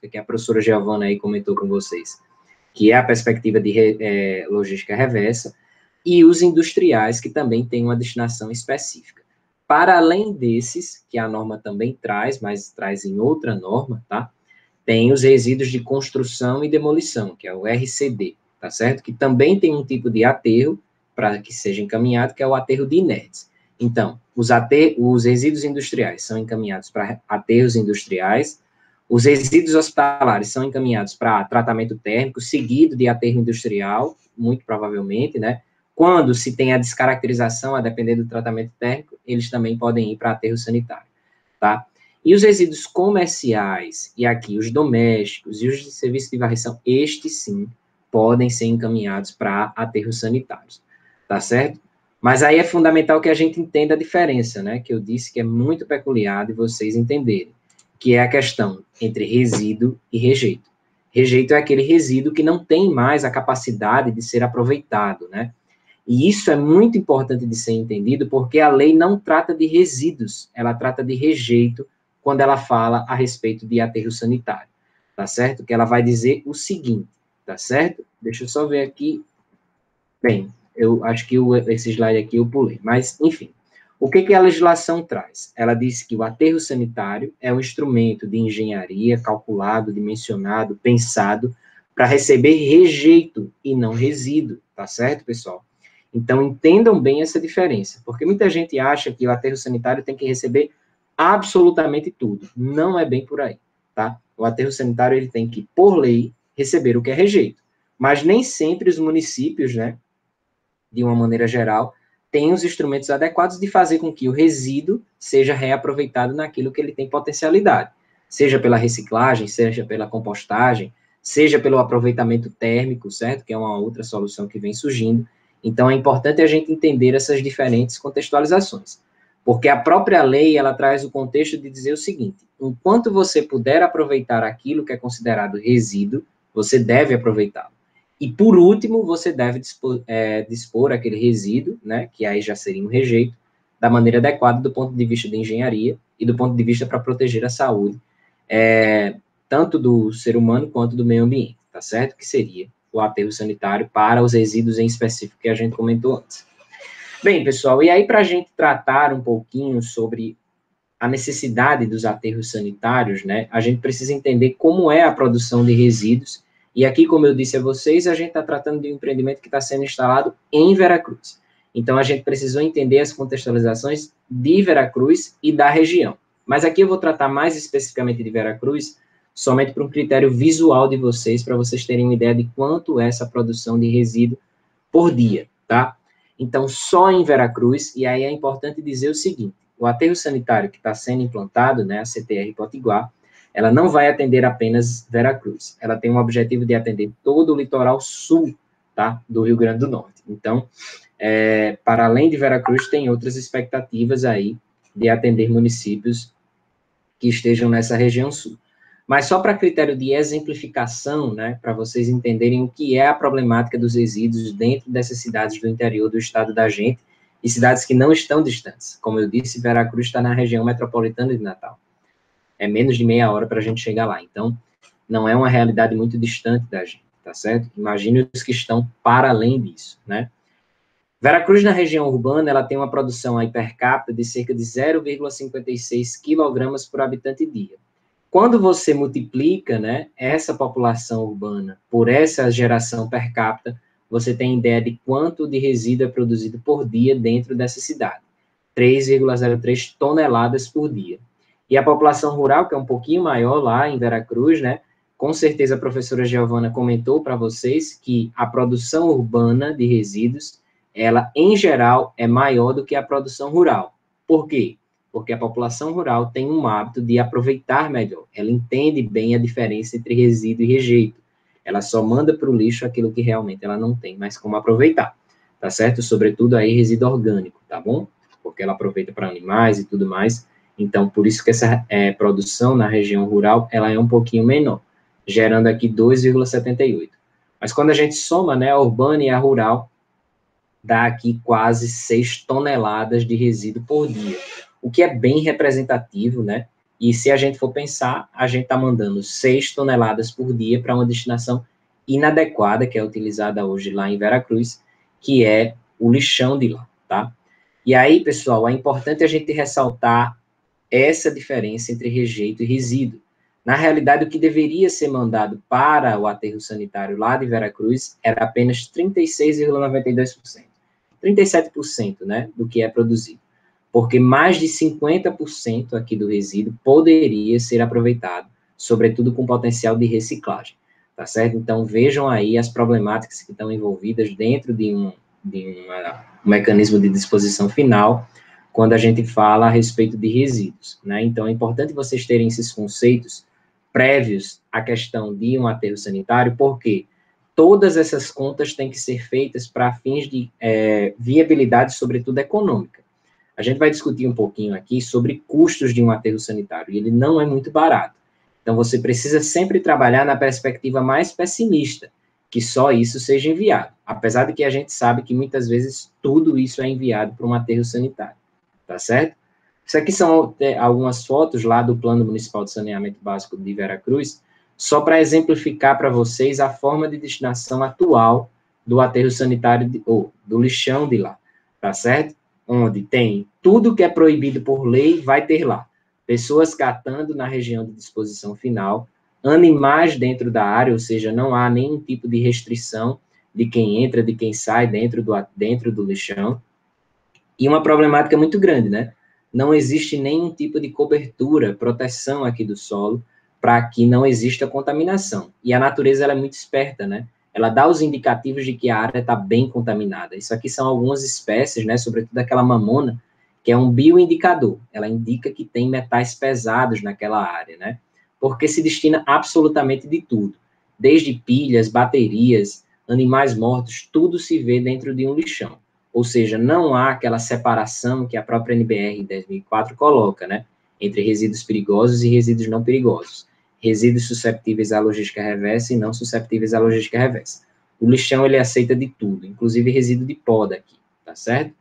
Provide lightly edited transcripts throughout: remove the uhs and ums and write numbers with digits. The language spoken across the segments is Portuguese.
que a professora Giovana aí comentou com vocês, que é a perspectiva de logística reversa, e os industriais, que também têm uma destinação específica. Para além desses, que a norma também traz, mas traz em outra norma, tá? Tem os resíduos de construção e demolição, que é o RCD, tá certo? Que também tem um tipo de aterro para que seja encaminhado, que é o aterro de inertes. Então, os resíduos industriais são encaminhados para aterros industriais, os resíduos hospitalares são encaminhados para tratamento térmico, seguido de aterro industrial, muito provavelmente, né? Quando se tem a descaracterização, a depender do tratamento térmico, eles também podem ir para aterro sanitário, tá? E os resíduos comerciais, e aqui os domésticos e os de serviço de varrição, estes sim, podem ser encaminhados para aterros sanitários, tá certo? Mas aí é fundamental que a gente entenda a diferença, né, que eu disse que é muito peculiar de vocês entenderem, que é a questão entre resíduo e rejeito. Rejeito é aquele resíduo que não tem mais a capacidade de ser aproveitado, né? E isso é muito importante de ser entendido, porque a lei não trata de resíduos, ela trata de rejeito quando ela fala a respeito de aterro sanitário, tá certo? Que ela vai dizer o seguinte, tá certo? Deixa eu só ver aqui. Bem, eu acho que esse slide aqui eu pulei, mas, enfim. O que a legislação traz? Ela diz que o aterro sanitário é um instrumento de engenharia calculado, dimensionado, pensado para receber rejeito e não resíduo, tá certo, pessoal? Então, entendam bem essa diferença, porque muita gente acha que o aterro sanitário tem que receber absolutamente tudo. Não é bem por aí, tá? O aterro sanitário, ele tem que, por lei, receber o que é rejeito. Mas nem sempre os municípios, né, de uma maneira geral, têm os instrumentos adequados de fazer com que o resíduo seja reaproveitado naquilo que ele tem potencialidade, seja pela reciclagem, seja pela compostagem, seja pelo aproveitamento térmico, certo? Que é uma outra solução que vem surgindo. Então, é importante a gente entender essas diferentes contextualizações, porque a própria lei, ela traz o contexto de dizer o seguinte: enquanto você puder aproveitar aquilo que é considerado resíduo, você deve aproveitá-lo. E, por último, você deve dispor aquele resíduo, né, que aí já seria um rejeito, da maneira adequada do ponto de vista de engenharia e do ponto de vista para proteger a saúde, tanto do ser humano quanto do meio ambiente, tá certo? Que seria o aterro sanitário para os resíduos em específico que a gente comentou antes. Bem, pessoal, e aí para a gente tratar um pouquinho sobre a necessidade dos aterros sanitários, né, a gente precisa entender como é a produção de resíduos. E aqui, como eu disse a vocês, a gente está tratando de um empreendimento que está sendo instalado em Veracruz. Então, a gente precisou entender as contextualizações de Veracruz e da região. Mas aqui eu vou tratar mais especificamente de Veracruz, somente por um critério visual de vocês, para vocês terem uma ideia de quanto é essa produção de resíduo por dia, tá? Então, só em Veracruz, e aí é importante dizer o seguinte: o aterro sanitário que está sendo implantado, né, a CTR Potiguar, ela não vai atender apenas Veracruz, ela tem um objetivo de atender todo o litoral sul, tá, do Rio Grande do Norte. Então, para além de Veracruz, tem outras expectativas aí de atender municípios que estejam nessa região sul. Mas só para critério de exemplificação, né, para vocês entenderem o que é a problemática dos resíduos dentro dessas cidades do interior do estado da gente, e cidades que não estão distantes. Como eu disse, Veracruz está na região metropolitana de Natal. É menos de meia hora para a gente chegar lá. Então, não é uma realidade muito distante da gente, tá certo? Imagine os que estão para além disso, né? Veracruz, na região urbana, ela tem uma produção aí per capita de cerca de 0,56 quilogramas por habitante dia. Quando você multiplica, né, essa população urbana por essa geração per capita, você tem ideia de quanto de resíduo é produzido por dia dentro dessa cidade. 3,03 toneladas por dia. E a população rural, que é um pouquinho maior lá em Veracruz, né, com certeza a professora Giovana comentou para vocês que a produção urbana de resíduos, ela, em geral, é maior do que a produção rural. Por quê? Porque a população rural tem um hábito de aproveitar melhor. Ela entende bem a diferença entre resíduo e rejeito. Ela só manda para o lixo aquilo que realmente ela não tem mais como aproveitar, tá certo? Sobretudo aí resíduo orgânico, tá bom? Porque ela aproveita para animais e tudo mais. Então, por isso que essa produção na região rural, ela é um pouquinho menor, gerando aqui 2,78. Mas quando a gente soma, né, a urbana e a rural, dá aqui quase 6 toneladas de resíduo por dia, o que é bem representativo, né, E se a gente for pensar, a gente está mandando 6 toneladas por dia para uma destinação inadequada, que é utilizada hoje lá em Veracruz, que é o lixão de lá, tá? E aí, pessoal, é importante a gente ressaltar essa diferença entre rejeito e resíduo. Na realidade, o que deveria ser mandado para o aterro sanitário lá de Veracruz era apenas 36,92%. 37%, né, do que é produzido. Porque mais de 50% aqui do resíduo poderia ser aproveitado, sobretudo com potencial de reciclagem, tá certo? Então, vejam aí as problemáticas que estão envolvidas dentro de um mecanismo de disposição final, quando a gente fala a respeito de resíduos, né? Então, é importante vocês terem esses conceitos prévios à questão de um aterro sanitário, porque todas essas contas têm que ser feitas para fins de viabilidade, sobretudo econômica. A gente vai discutir um pouquinho aqui sobre custos de um aterro sanitário, e ele não é muito barato. Então, você precisa sempre trabalhar na perspectiva mais pessimista, que só isso seja enviado, apesar de que a gente sabe que muitas vezes tudo isso é enviado para um aterro sanitário, tá certo? Isso aqui são algumas fotos lá do Plano Municipal de Saneamento Básico de Veracruz, só para exemplificar para vocês a forma de destinação atual do aterro sanitário, ou do lixão de lá, tá certo? Onde tem tudo que é proibido por lei, vai ter lá. Pessoas catando na região de disposição final, animais dentro da área, ou seja, não há nenhum tipo de restrição de quem entra, de quem sai dentro do lixão. E uma problemática muito grande, né? Não existe nenhum tipo de cobertura, proteção aqui do solo, para que não exista contaminação. E a natureza, ela é muito esperta, né? Ela dá os indicativos de que a área está bem contaminada. Isso aqui são algumas espécies, né? Sobretudo aquela mamona, que é um bioindicador. Ela indica que tem metais pesados naquela área, né? Porque se destina absolutamente de tudo. Desde pilhas, baterias, animais mortos, tudo se vê dentro de um lixão. Ou seja, não há aquela separação que a própria NBR 2004 coloca, né? Entre resíduos perigosos e resíduos não perigosos. Resíduos susceptíveis à logística reversa e não susceptíveis à logística reversa. O lixão, ele aceita de tudo, inclusive resíduo de poda aqui, tá certo?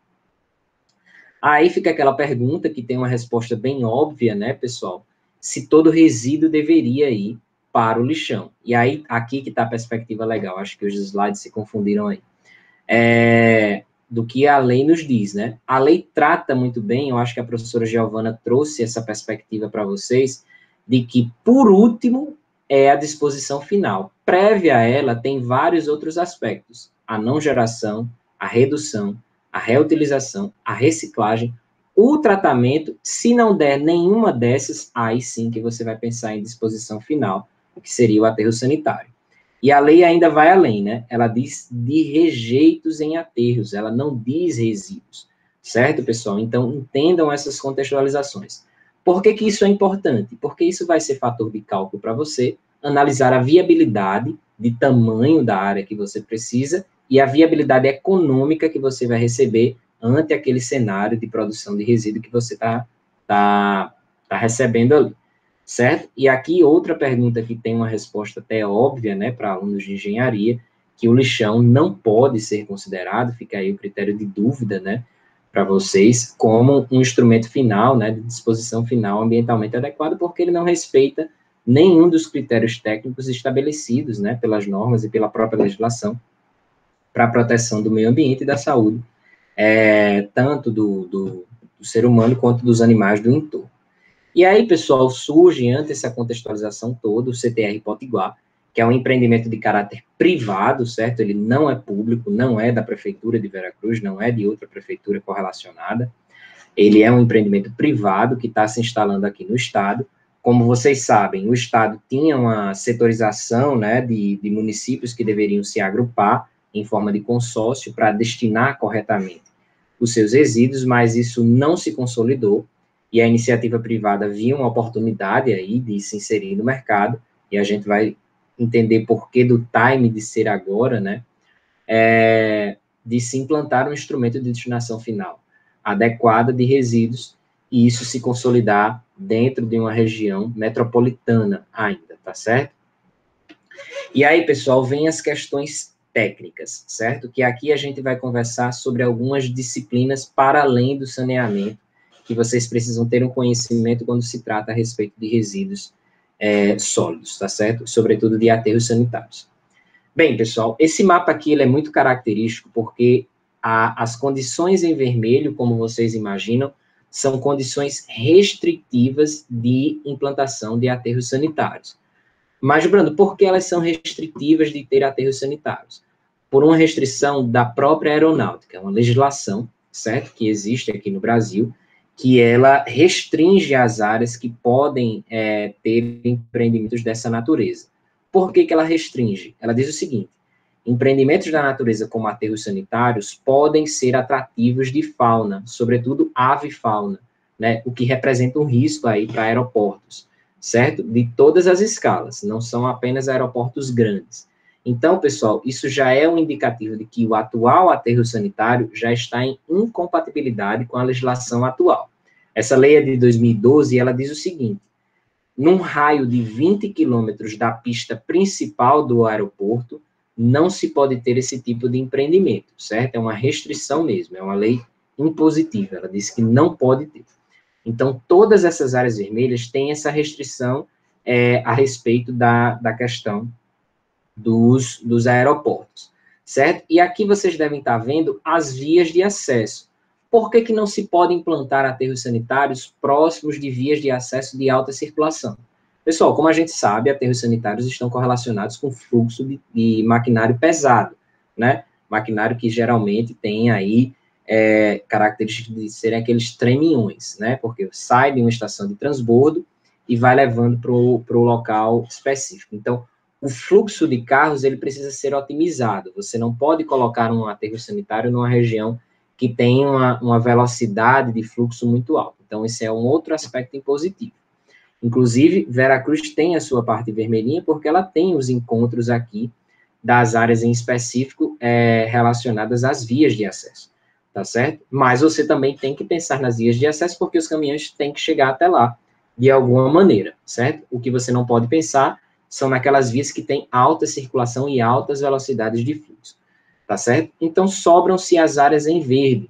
Aí fica aquela pergunta que tem uma resposta bem óbvia, né, pessoal? Se todo resíduo deveria ir para o lixão. E aí, aqui que está a perspectiva legal, acho que os slides se confundiram aí. Do que a lei nos diz, né? A lei trata muito bem, eu acho que a professora Giovana trouxe essa perspectiva para vocês, de que, por último, é a disposição final. Prévia a ela, tem vários outros aspectos. A não geração, a redução, a reutilização, a reciclagem, o tratamento. Se não der nenhuma dessas, aí sim que você vai pensar em disposição final, que seria o aterro sanitário. E a lei ainda vai além, né? Ela diz de rejeitos em aterros, ela não diz resíduos, certo, pessoal? Então, entendam essas contextualizações. Por que que isso é importante? Porque isso vai ser fator de cálculo para você analisar a viabilidade de tamanho da área que você precisa e a viabilidade econômica que você vai receber ante aquele cenário de produção de resíduo que você tá recebendo ali. Certo? E aqui outra pergunta que tem uma resposta até óbvia, né, para alunos de engenharia, que o lixão não pode ser considerado, fica aí o critério de dúvida, né, para vocês, como um instrumento final, né, de disposição final ambientalmente adequado, porque ele não respeita nenhum dos critérios técnicos estabelecidos, né, pelas normas e pela própria legislação para a proteção do meio ambiente e da saúde, tanto do ser humano quanto dos animais do entorno. E aí, pessoal, surge, ante essa contextualização toda, o CTR Potiguar, que é um empreendimento de caráter privado, certo? Ele não é público, não é da Prefeitura de Veracruz, não é de outra prefeitura correlacionada. Ele é um empreendimento privado que está se instalando aqui no Estado. Como vocês sabem, o Estado tinha uma setorização, né, de municípios que deveriam se agrupar em forma de consórcio para destinar corretamente os seus resíduos, mas isso não se consolidou. E a iniciativa privada viu uma oportunidade aí de se inserir no mercado, e a gente vai entender por que do time de ser agora, né, de se implantar um instrumento de destinação final adequada de resíduos, e isso se consolidar dentro de uma região metropolitana ainda, tá certo? E aí, pessoal, vem as questões técnicas, certo? Que aqui a gente vai conversar sobre algumas disciplinas para além do saneamento, que vocês precisam ter um conhecimento quando se trata a respeito de resíduos sólidos, tá certo? Sobretudo de aterros sanitários. Bem, pessoal, esse mapa aqui ele é muito característico porque as condições em vermelho, como vocês imaginam, são condições restritivas de implantação de aterros sanitários. Mas, Brando, por que elas são restritivas de ter aterros sanitários? Por uma restrição da própria aeronáutica, uma legislação, certo, que existe aqui no Brasil, que ela restringe as áreas que podem ter empreendimentos dessa natureza. Por que ela restringe? Ela diz o seguinte: empreendimentos da natureza como aterros sanitários podem ser atrativos de fauna, sobretudo avifauna, né, o que representa um risco aí para aeroportos, certo? De todas as escalas, não são apenas aeroportos grandes. Então, pessoal, isso já é um indicativo de que o atual aterro sanitário já está em incompatibilidade com a legislação atual. Essa lei é de 2012 e ela diz o seguinte: num raio de 20 quilômetros da pista principal do aeroporto, não se pode ter esse tipo de empreendimento, certo? É uma restrição mesmo, é uma lei impositiva, ela diz que não pode ter. Então, todas essas áreas vermelhas têm essa restrição a respeito da questão dos aeroportos, certo? E aqui vocês devem estar vendo as vias de acesso. Por que não se pode implantar aterros sanitários próximos de vias de acesso de alta circulação? Pessoal, como a gente sabe, aterros sanitários estão correlacionados com fluxo de maquinário pesado, né? Maquinário que geralmente tem aí características de serem aqueles tremiões, né? Porque sai de uma estação de transbordo e vai levando para o local específico. Então, o fluxo de carros, ele precisa ser otimizado. Você não pode colocar um aterro sanitário numa região que tem uma velocidade de fluxo muito alta. Então, esse é um outro aspecto impositivo. Inclusive, Veracruz tem a sua parte vermelhinha porque ela tem os encontros aqui das áreas em específico relacionadas às vias de acesso, tá certo? Mas você também tem que pensar nas vias de acesso porque os caminhões têm que chegar até lá de alguma maneira, certo? O que você não pode pensar são naquelas vias que têm alta circulação e altas velocidades de fluxo, tá certo? Então, sobram-se as áreas em verde.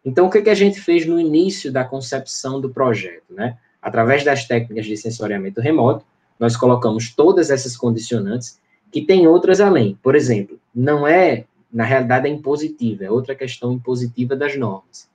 Então, o que a gente fez no início da concepção do projeto, né? Através das técnicas de sensoriamento remoto, nós colocamos todas essas condicionantes, que tem outras além. Por exemplo, na realidade é impositiva, é outra questão impositiva das normas.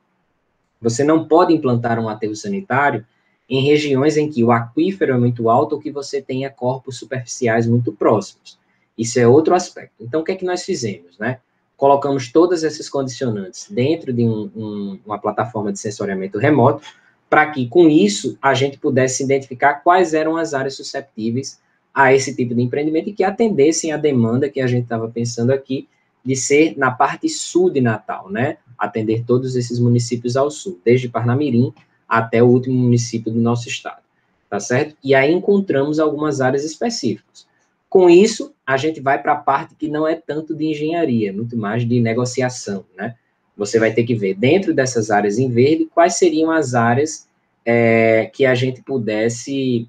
Você não pode implantar um aterro sanitário em regiões em que o aquífero é muito alto ou que você tenha corpos superficiais muito próximos. Isso é outro aspecto. Então, o que é que nós fizemos, né? Colocamos todas essas condicionantes dentro de uma plataforma de sensoriamento remoto, para que, com isso, a gente pudesse identificar quais eram as áreas susceptíveis a esse tipo de empreendimento e que atendessem à demanda que a gente estava pensando aqui, de ser na parte sul de Natal, né? Atender todos esses municípios ao sul, desde Parnamirim até o último município do nosso estado, tá certo? E aí encontramos algumas áreas específicas. Com isso, a gente vai para a parte que não é tanto de engenharia, muito mais de negociação, né? Você vai ter que ver, dentro dessas áreas em verde, quais seriam as áreas que a gente pudesse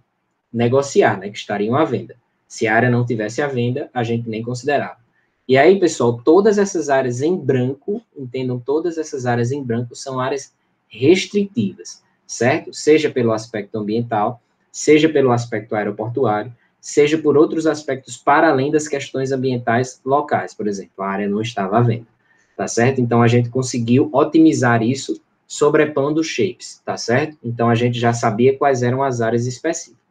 negociar, né? Que estariam à venda. Se a área não tivesse à venda, a gente nem considerava. E aí, pessoal, todas essas áreas em branco, entendam, todas essas áreas em branco são áreas restritivas, certo? Seja pelo aspecto ambiental, seja pelo aspecto aeroportuário, seja por outros aspectos para além das questões ambientais locais. Por exemplo, a área não estava à venda, tá certo? Então, a gente conseguiu otimizar isso sobrepondo os shapes, tá certo? Então, a gente já sabia quais eram as áreas específicas.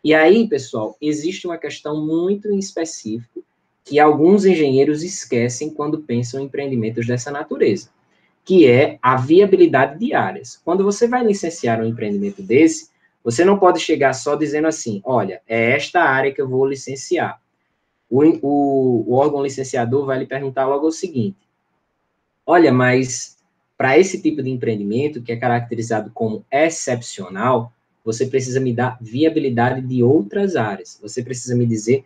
E aí, pessoal, existe uma questão muito em específico que alguns engenheiros esquecem quando pensam em empreendimentos dessa natureza, que é a viabilidade de áreas. Quando você vai licenciar um empreendimento desse, você não pode chegar só dizendo assim, olha, é esta área que eu vou licenciar. O órgão licenciador vai lhe perguntar logo o seguinte, olha, mas para esse tipo de empreendimento, que é caracterizado como excepcional, você precisa me dar viabilidade de outras áreas. Você precisa me dizer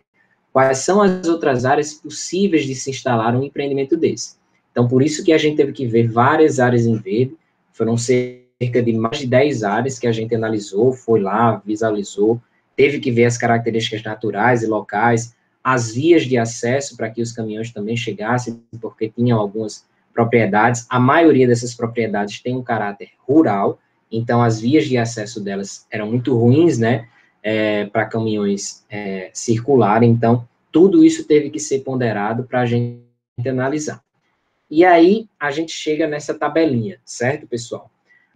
quais são as outras áreas possíveis de se instalar um empreendimento desse. Então, por isso que a gente teve que ver várias áreas em verde, foram cerca de mais de 10 áreas que a gente analisou, foi lá, visualizou, teve que ver as características naturais e locais, as vias de acesso para que os caminhões também chegassem, porque tinham algumas propriedades, a maioria dessas propriedades tem um caráter rural, então as vias de acesso delas eram muito ruins, né, para caminhões circularem, então tudo isso teve que ser ponderado para a gente analisar. E aí, a gente chega nessa tabelinha, certo, pessoal?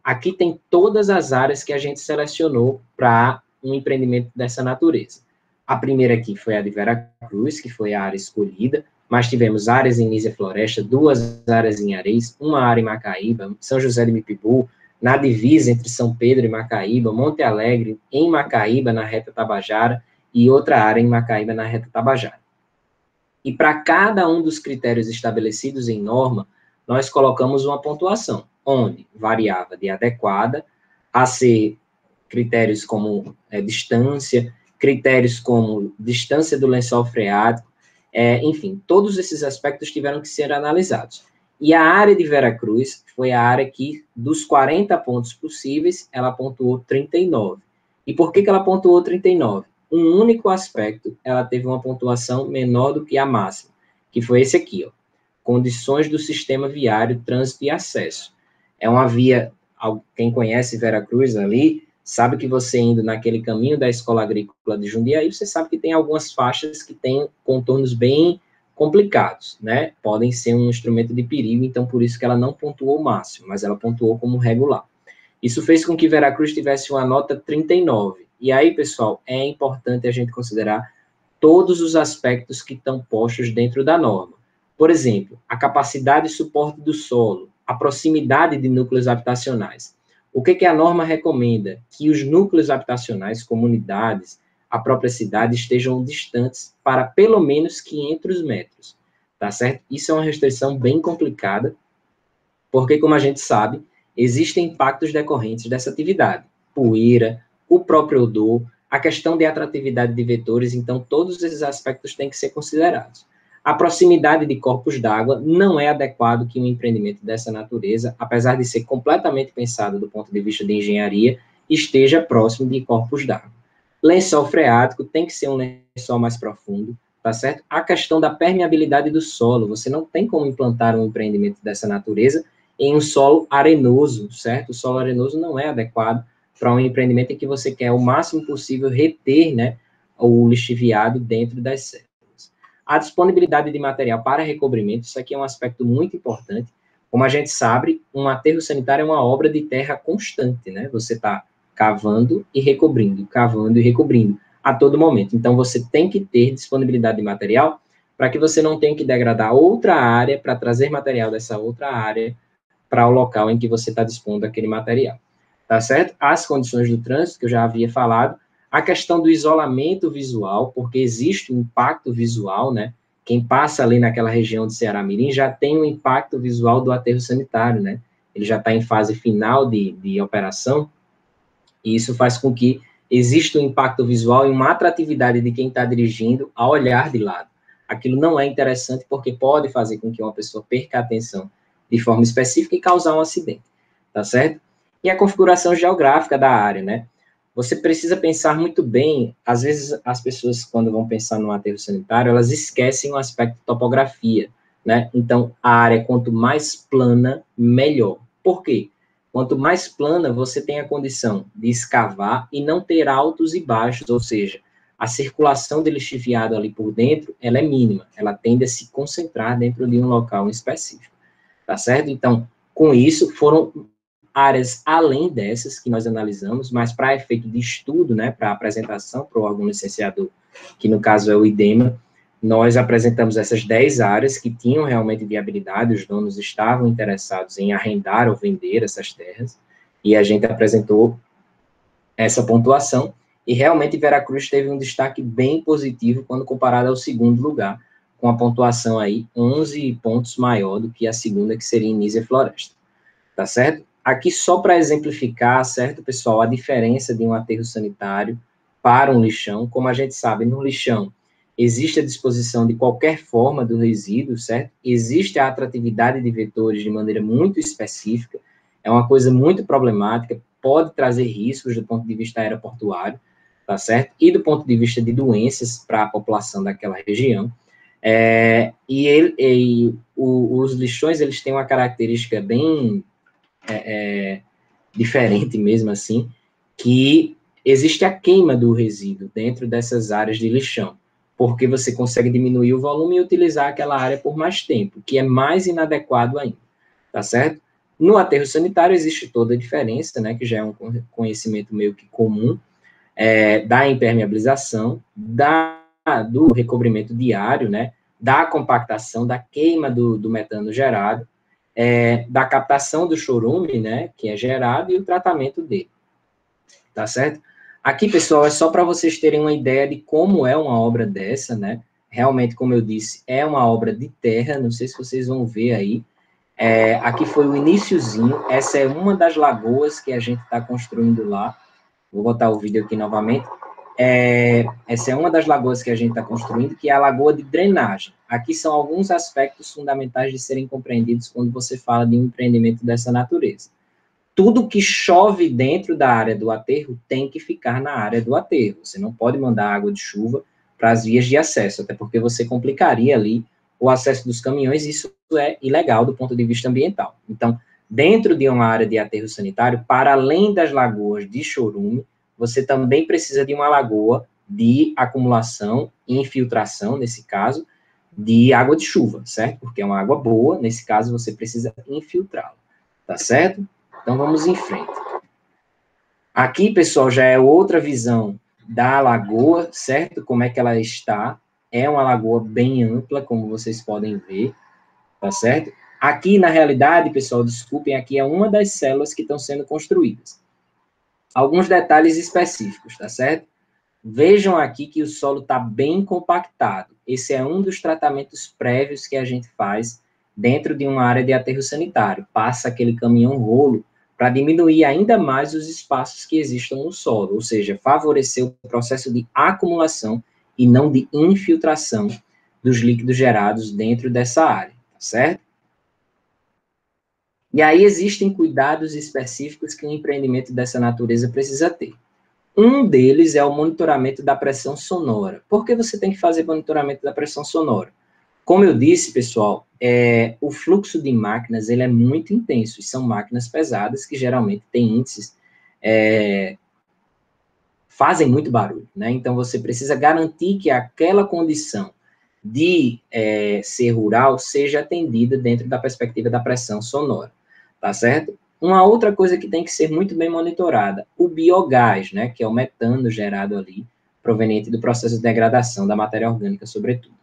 Aqui tem todas as áreas que a gente selecionou para um empreendimento dessa natureza. A primeira aqui foi a de Veracruz, que foi a área escolhida, mas tivemos áreas em Nísia Floresta, 2 áreas em Areis, 1 área em Macaíba, São José de Mipibu, na divisa entre São Pedro e Macaíba, Monte Alegre, em Macaíba, na reta Tabajara, e outra área em Macaíba, na reta Tabajara. E para cada um dos critérios estabelecidos em norma, nós colocamos uma pontuação, onde variava de adequada a ser critérios como distância, critérios como distância do lençol freático, enfim, todos esses aspectos tiveram que ser analisados. E a área de Veracruz foi a área que, dos 40 pontos possíveis, ela pontuou 39. E por que ela pontuou 39? Um único aspecto, ela teve uma pontuação menor do que a máxima, que foi esse aqui, ó, condições do sistema viário, trânsito e acesso. É uma via, quem conhece Veracruz ali, sabe que você indo naquele caminho da Escola Agrícola de Jundiaí, você sabe que tem algumas faixas que têm contornos bem complicados, né? Podem ser um instrumento de perigo, então por isso que ela não pontuou o máximo, mas ela pontuou como regular. Isso fez com que Veracruz tivesse uma nota 39. E aí, pessoal, é importante a gente considerar todos os aspectos que estão postos dentro da norma. Por exemplo, a capacidade e suporte do solo, a proximidade de núcleos habitacionais. O que a norma recomenda? Que os núcleos habitacionais, comunidades, a própria cidade estejam distantes para pelo menos 500 metros, tá certo? Isso é uma restrição bem complicada, porque, como a gente sabe, existem impactos decorrentes dessa atividade. Poeira, o próprio odor, a questão de atratividade de vetores, então todos esses aspectos têm que ser considerados. A proximidade de corpos d'água não é adequado que um empreendimento dessa natureza, apesar de ser completamente pensado do ponto de vista de engenharia, esteja próximo de corpos d'água. Lençol freático tem que ser um lençol mais profundo, tá certo? A questão da permeabilidade do solo, você não tem como implantar um empreendimento dessa natureza em um solo arenoso, certo? O solo arenoso não é adequado para um empreendimento em que você quer o máximo possível reter, né, o lixiviado dentro das células. A disponibilidade de material para recobrimento, isso aqui é um aspecto muito importante. Como a gente sabe, um aterro sanitário é uma obra de terra constante, né? Você está cavando e recobrindo a todo momento. Então, você tem que ter disponibilidade de material para que você não tenha que degradar outra área para trazer material dessa outra área para o local em que você está dispondo aquele material, tá certo? As condições do trânsito, que eu já havia falado, a questão do isolamento visual, porque existe um impacto visual, né? Quem passa ali naquela região de Ceará-Mirim já tem um impacto visual do aterro sanitário, né? Ele já está em fase final de operação, e isso faz com que exista um impacto visual e uma atratividade de quem está dirigindo a olhar de lado. Aquilo não é interessante porque pode fazer com que uma pessoa perca a atenção de forma específica e causar um acidente, tá certo? E a configuração geográfica da área, né? Você precisa pensar muito bem, às vezes as pessoas, quando vão pensar no aterro sanitário, elas esquecem o aspecto topografia, né? Então, a área, quanto mais plana, melhor. Por quê? Quanto mais plana, você tem a condição de escavar e não ter altos e baixos, ou seja, a circulação de lixiviado ali por dentro, ela é mínima, ela tende a se concentrar dentro de um local específico, tá certo? Então, com isso, foram áreas além dessas que nós analisamos, mas para efeito de estudo, né, para apresentação para o órgão licenciador, que no caso é o IDEMA, nós apresentamos essas 10 áreas que tinham realmente viabilidade, os donos estavam interessados em arrendar ou vender essas terras, e a gente apresentou essa pontuação, e realmente Veracruz teve um destaque bem positivo quando comparado ao segundo lugar, com a pontuação aí 11 pontos maior do que a segunda, que seria Nísia Floresta, tá certo? Aqui só para exemplificar, certo, pessoal, a diferença de um aterro sanitário para um lixão. Como a gente sabe, no lixão existe a disposição de qualquer forma do resíduo, certo? Existe a atratividade de vetores de maneira muito específica, é uma coisa muito problemática, pode trazer riscos do ponto de vista aeroportuário, tá certo? E do ponto de vista de doenças para a população daquela região. Os lixões, eles têm uma característica bem diferente mesmo assim, que existe a queima do resíduo dentro dessas áreas de lixão, porque você consegue diminuir o volume e utilizar aquela área por mais tempo, que é mais inadequado ainda, tá certo? No aterro sanitário existe toda a diferença, né, que já é um conhecimento meio que comum, da impermeabilização, do recobrimento diário, né, da compactação, da queima do metano gerado, da captação do chorume, né, que é gerado, e o tratamento dele, tá certo? Aqui, pessoal, é só para vocês terem uma ideia de como é uma obra dessa, né, realmente, como eu disse, é uma obra de terra, não sei se vocês vão ver aí, aqui foi o iniciozinho, essa é uma das lagoas que a gente está construindo lá, vou botar o vídeo aqui novamente, essa é uma das lagoas que a gente está construindo, que é a lagoa de drenagem. Aqui são alguns aspectos fundamentais de serem compreendidos quando você fala de um empreendimento dessa natureza. Tudo que chove dentro da área do aterro tem que ficar na área do aterro. Você não pode mandar água de chuva para as vias de acesso, até porque você complicaria ali o acesso dos caminhões, e isso é ilegal do ponto de vista ambiental. Então, dentro de uma área de aterro sanitário, para além das lagoas de chorume, você também precisa de uma lagoa de acumulação e infiltração, nesse caso, de água de chuva, certo? Porque é uma água boa, nesse caso você precisa infiltrá-la, tá certo? Então, vamos em frente. Aqui, pessoal, já é outra visão da lagoa, certo? Como é que ela está. É uma lagoa bem ampla, como vocês podem ver, tá certo? Aqui, na realidade, pessoal, desculpem, aqui é uma das células que estão sendo construídas. Alguns detalhes específicos, tá certo? Vejam aqui que o solo está bem compactado. Esse é um dos tratamentos prévios que a gente faz dentro de uma área de aterro sanitário. Passa aquele caminhão-rolo para diminuir ainda mais os espaços que existam no solo, ou seja, favorecer o processo de acumulação e não de infiltração dos líquidos gerados dentro dessa área, tá certo? E aí existem cuidados específicos que um empreendimento dessa natureza precisa ter. Um deles é o monitoramento da pressão sonora. Por que você tem que fazer monitoramento da pressão sonora? Como eu disse, pessoal, o fluxo de máquinas ele é muito intenso, e são máquinas pesadas que geralmente têm índices, fazem muito barulho, né? Então, você precisa garantir que aquela condição de ser rural seja atendida dentro da perspectiva da pressão sonora, tá certo? Uma outra coisa que tem que ser muito bem monitorada, o biogás, né, que é o metano gerado ali, proveniente do processo de degradação da matéria orgânica, sobretudo,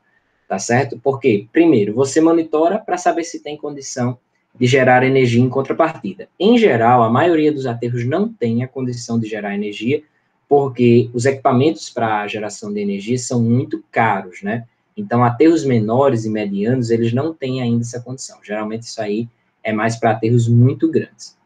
tá certo? Porque, primeiro, você monitora para saber se tem condição de gerar energia em contrapartida. Em geral, a maioria dos aterros não tem a condição de gerar energia, porque os equipamentos para a geração de energia são muito caros, né? Então, aterros menores e medianos, eles não têm ainda essa condição. Geralmente, isso aí é mais para aterros muito grandes.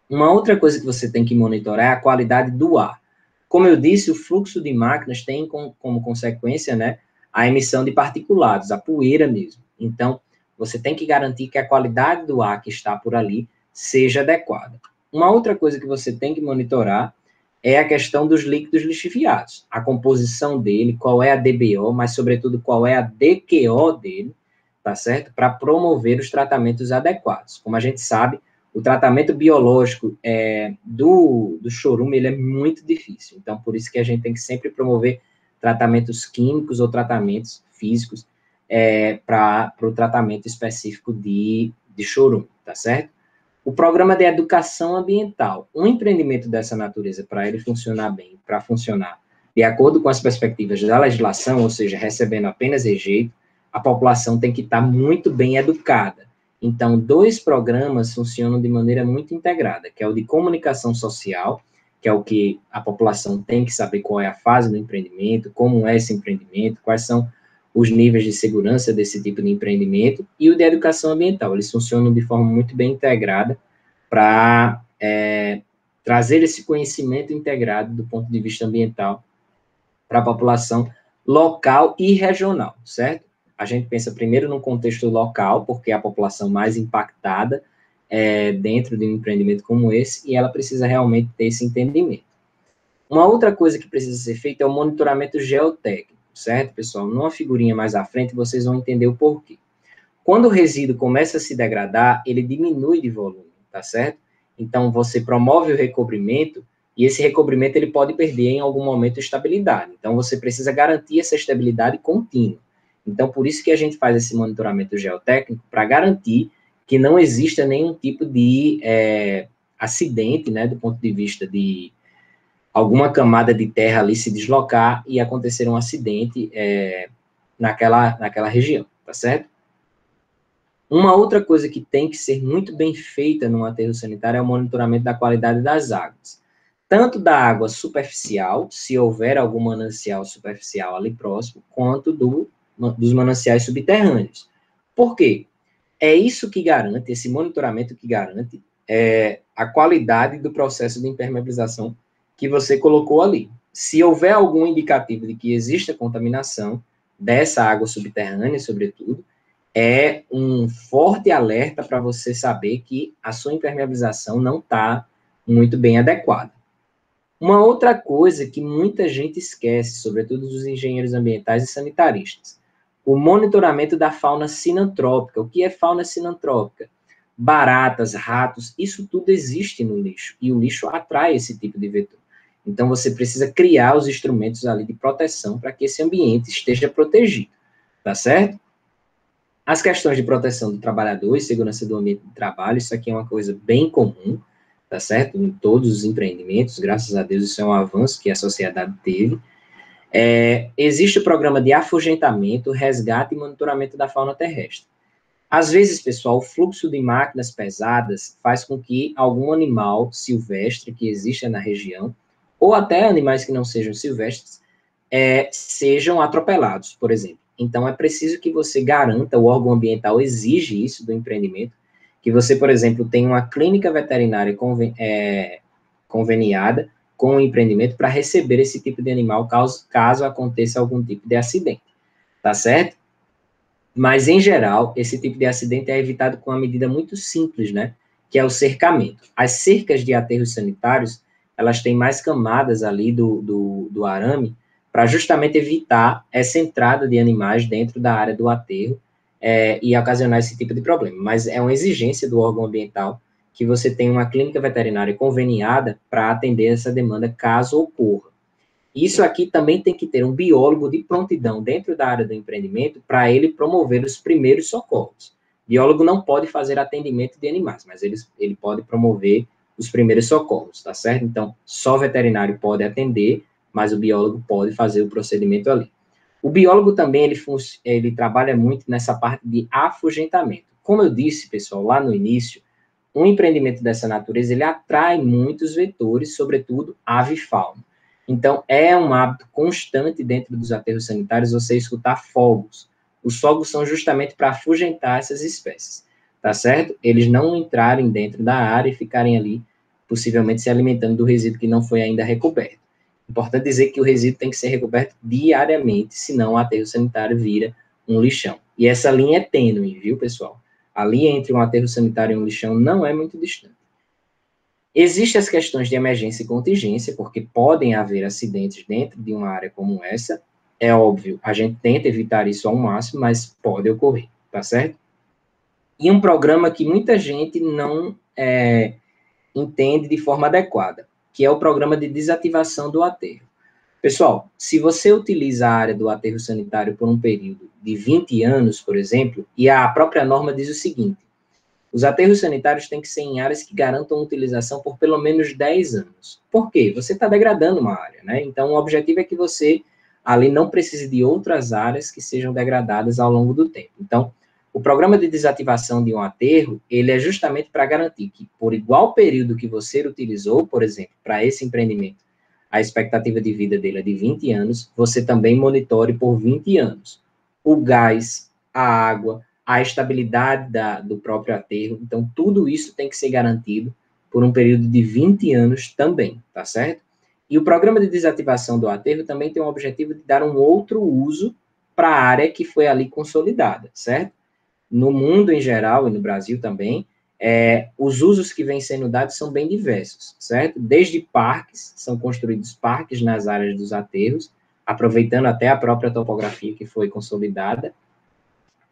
Uma outra coisa que você tem que monitorar é a qualidade do ar. Como eu disse, o fluxo de máquinas tem como consequência, né, a emissão de particulados, a poeira mesmo. Então, você tem que garantir que a qualidade do ar que está por ali seja adequada. Uma outra coisa que você tem que monitorar é a questão dos líquidos lixiviados, a composição dele, qual é a DBO, mas, sobretudo, qual é a DQO dele, tá certo? Para promover os tratamentos adequados. Como a gente sabe, o tratamento biológico do chorume, ele é muito difícil. Então, por isso que a gente tem que sempre promover tratamentos químicos ou tratamentos físicos para o tratamento específico de chorume, tá certo? O programa de educação ambiental. Um empreendimento dessa natureza, para ele funcionar bem, para funcionar de acordo com as perspectivas da legislação, ou seja, recebendo apenas rejeito, a população tem que estar muito bem educada. Então, 2 programas funcionam de maneira muito integrada, que é o de comunicação social, que é o que a população tem que saber qual é a fase do empreendimento, como é esse empreendimento, quais são os níveis de segurança desse tipo de empreendimento, e o de educação ambiental. Eles funcionam de forma muito bem integrada para trazer esse conhecimento integrado do ponto de vista ambiental para a população local e regional, certo? A gente pensa primeiro no contexto local, porque é a população mais impactada dentro de um empreendimento como esse, e ela precisa realmente ter esse entendimento. Uma outra coisa que precisa ser feita é o monitoramento geotécnico, certo, pessoal? Numa figurinha mais à frente, vocês vão entender o porquê. Quando o resíduo começa a se degradar, ele diminui de volume, tá certo? Então, você promove o recobrimento, e esse recobrimento ele pode perder em algum momento estabilidade. Então, você precisa garantir essa estabilidade contínua. Então, por isso que a gente faz esse monitoramento geotécnico, para garantir que não exista nenhum tipo de acidente, né, do ponto de vista de alguma camada de terra ali se deslocar e acontecer um acidente naquela região, tá certo? Uma outra coisa que tem que ser muito bem feita num aterro sanitário é o monitoramento da qualidade das águas. Tanto da água superficial, se houver algum manancial superficial ali próximo, quanto dos mananciais subterrâneos. Por quê? É isso que garante, esse monitoramento que garante a qualidade do processo de impermeabilização que você colocou ali. Se houver algum indicativo de que exista contaminação dessa água subterrânea, sobretudo, é um forte alerta para você saber que a sua impermeabilização não está muito bem adequada. Uma outra coisa que muita gente esquece, sobretudo os engenheiros ambientais e sanitaristas, o monitoramento da fauna sinantrópica. O que é fauna sinantrópica? Baratas, ratos, isso tudo existe no lixo, e o lixo atrai esse tipo de vetor. Então, você precisa criar os instrumentos ali de proteção para que esse ambiente esteja protegido, tá certo? As questões de proteção do trabalhador e segurança do ambiente de trabalho, isso aqui é uma coisa bem comum, tá certo? Em todos os empreendimentos, graças a Deus, isso é um avanço que a sociedade teve. Existe o programa de afugentamento, resgate e monitoramento da fauna terrestre. Às vezes, pessoal, o fluxo de máquinas pesadas faz com que algum animal silvestre que exista na região, ou até animais que não sejam silvestres, sejam atropelados, por exemplo. Então, é preciso que você garanta, o órgão ambiental exige isso do empreendimento, que você, por exemplo, tenha uma clínica veterinária conveniada com o empreendimento para receber esse tipo de animal caso aconteça algum tipo de acidente, tá certo? Mas, em geral, esse tipo de acidente é evitado com uma medida muito simples, né? Que é o cercamento. As cercas de aterros sanitários, elas têm mais camadas ali do arame para justamente evitar essa entrada de animais dentro da área do aterro e ocasionar esse tipo de problema. Mas é uma exigência do órgão ambiental que você tenha uma clínica veterinária conveniada para atender essa demanda caso ocorra. Isso aqui também tem que ter um biólogo de prontidão dentro da área do empreendimento para ele promover os primeiros socorros. O biólogo não pode fazer atendimento de animais, mas ele pode promover os primeiros socorros, tá certo? Então, só o veterinário pode atender, mas o biólogo pode fazer o procedimento ali. O biólogo também, ele trabalha muito nessa parte de afugentamento. Como eu disse, pessoal, lá no início, um empreendimento dessa natureza, ele atrai muitos vetores, sobretudo avifauna. Então, é um hábito constante dentro dos aterros sanitários você escutar fogos. Os fogos são justamente para afugentar essas espécies, tá certo? Eles não entrarem dentro da área e ficarem ali, possivelmente se alimentando do resíduo que não foi ainda recoberto. Importante dizer que o resíduo tem que ser recoberto diariamente, senão o aterro sanitário vira um lixão. E essa linha é tênue, viu, pessoal? A linha entre um aterro sanitário e um lixão não é muito distante. Existem as questões de emergência e contingência, porque podem haver acidentes dentro de uma área como essa. É óbvio, a gente tenta evitar isso ao máximo, mas pode ocorrer, tá certo? E um programa que muita gente não entende de forma adequada, que é o programa de desativação do aterro. Pessoal, se você utiliza a área do aterro sanitário por um período de 20 anos, por exemplo, e a própria norma diz o seguinte: os aterros sanitários têm que ser em áreas que garantam utilização por pelo menos 10 anos. Por quê? Você está degradando uma área, né? Então, o objetivo é que você ali não precise de outras áreas que sejam degradadas ao longo do tempo. Então, o programa de desativação de um aterro, ele é justamente para garantir que, por igual período que você utilizou, por exemplo, para esse empreendimento, a expectativa de vida dele é de 20 anos, você também monitore por 20 anos o gás, a água, a estabilidade do próprio aterro. Então, tudo isso tem que ser garantido por um período de 20 anos também, tá certo? E o programa de desativação do aterro também tem o objetivo de dar um outro uso para a área que foi ali consolidada, certo? No mundo em geral e no Brasil também, os usos que vêm sendo dados são bem diversos, certo? Desde parques, são construídos parques nas áreas dos aterros, aproveitando até a própria topografia que foi consolidada,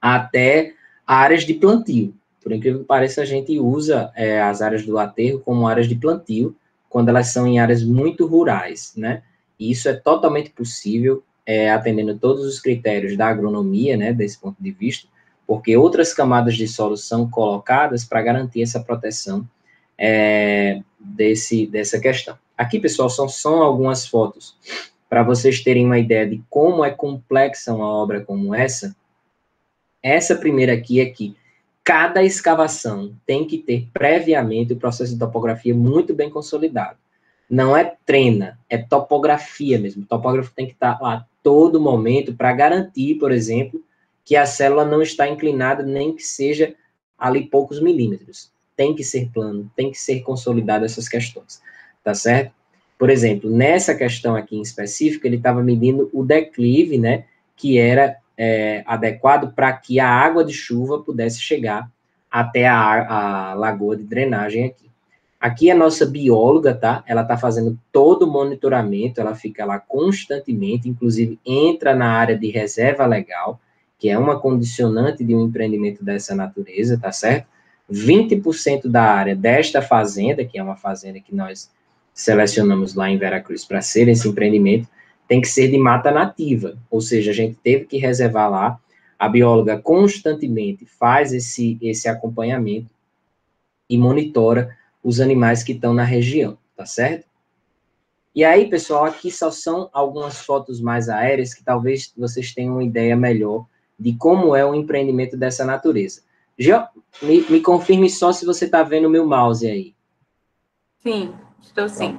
até áreas de plantio. Por incrível que pareça, a gente usa as áreas do aterro como áreas de plantio, quando elas são em áreas muito rurais, né? E isso é totalmente possível, atendendo todos os critérios da agronomia, né, desse ponto de vista, porque outras camadas de solo são colocadas para garantir essa proteção dessa questão. Aqui, pessoal, são algumas fotos para vocês terem uma ideia de como é complexa uma obra como essa. Essa primeira aqui é que cada escavação tem que ter previamente o processo de topografia muito bem consolidado. Não é trena, é topografia mesmo. O topógrafo tem que estar lá a todo momento para garantir, por exemplo, que a célula não está inclinada, nem que seja ali poucos milímetros. Tem que ser plano, tem que ser consolidado essas questões, tá certo? Por exemplo, nessa questão aqui em específico, ele estava medindo o declive, né, que era adequado para que a água de chuva pudesse chegar até a lagoa de drenagem aqui. Aqui a nossa bióloga, tá? Ela está fazendo todo o monitoramento, ela fica lá constantemente, inclusive entra na área de reserva legal, que é uma condicionante de um empreendimento dessa natureza, tá certo? 20% da área desta fazenda, que é uma fazenda que nós selecionamos lá em Veracruz para ser esse empreendimento, tem que ser de mata nativa, ou seja, a gente teve que reservar lá, a bióloga constantemente faz esse acompanhamento e monitora os animais que estão na região, tá certo? E aí, pessoal, aqui só são algumas fotos mais aéreas que talvez vocês tenham uma ideia melhor de como é o empreendimento dessa natureza. Me confirme só se você está vendo o meu mouse aí. Sim, estou sim.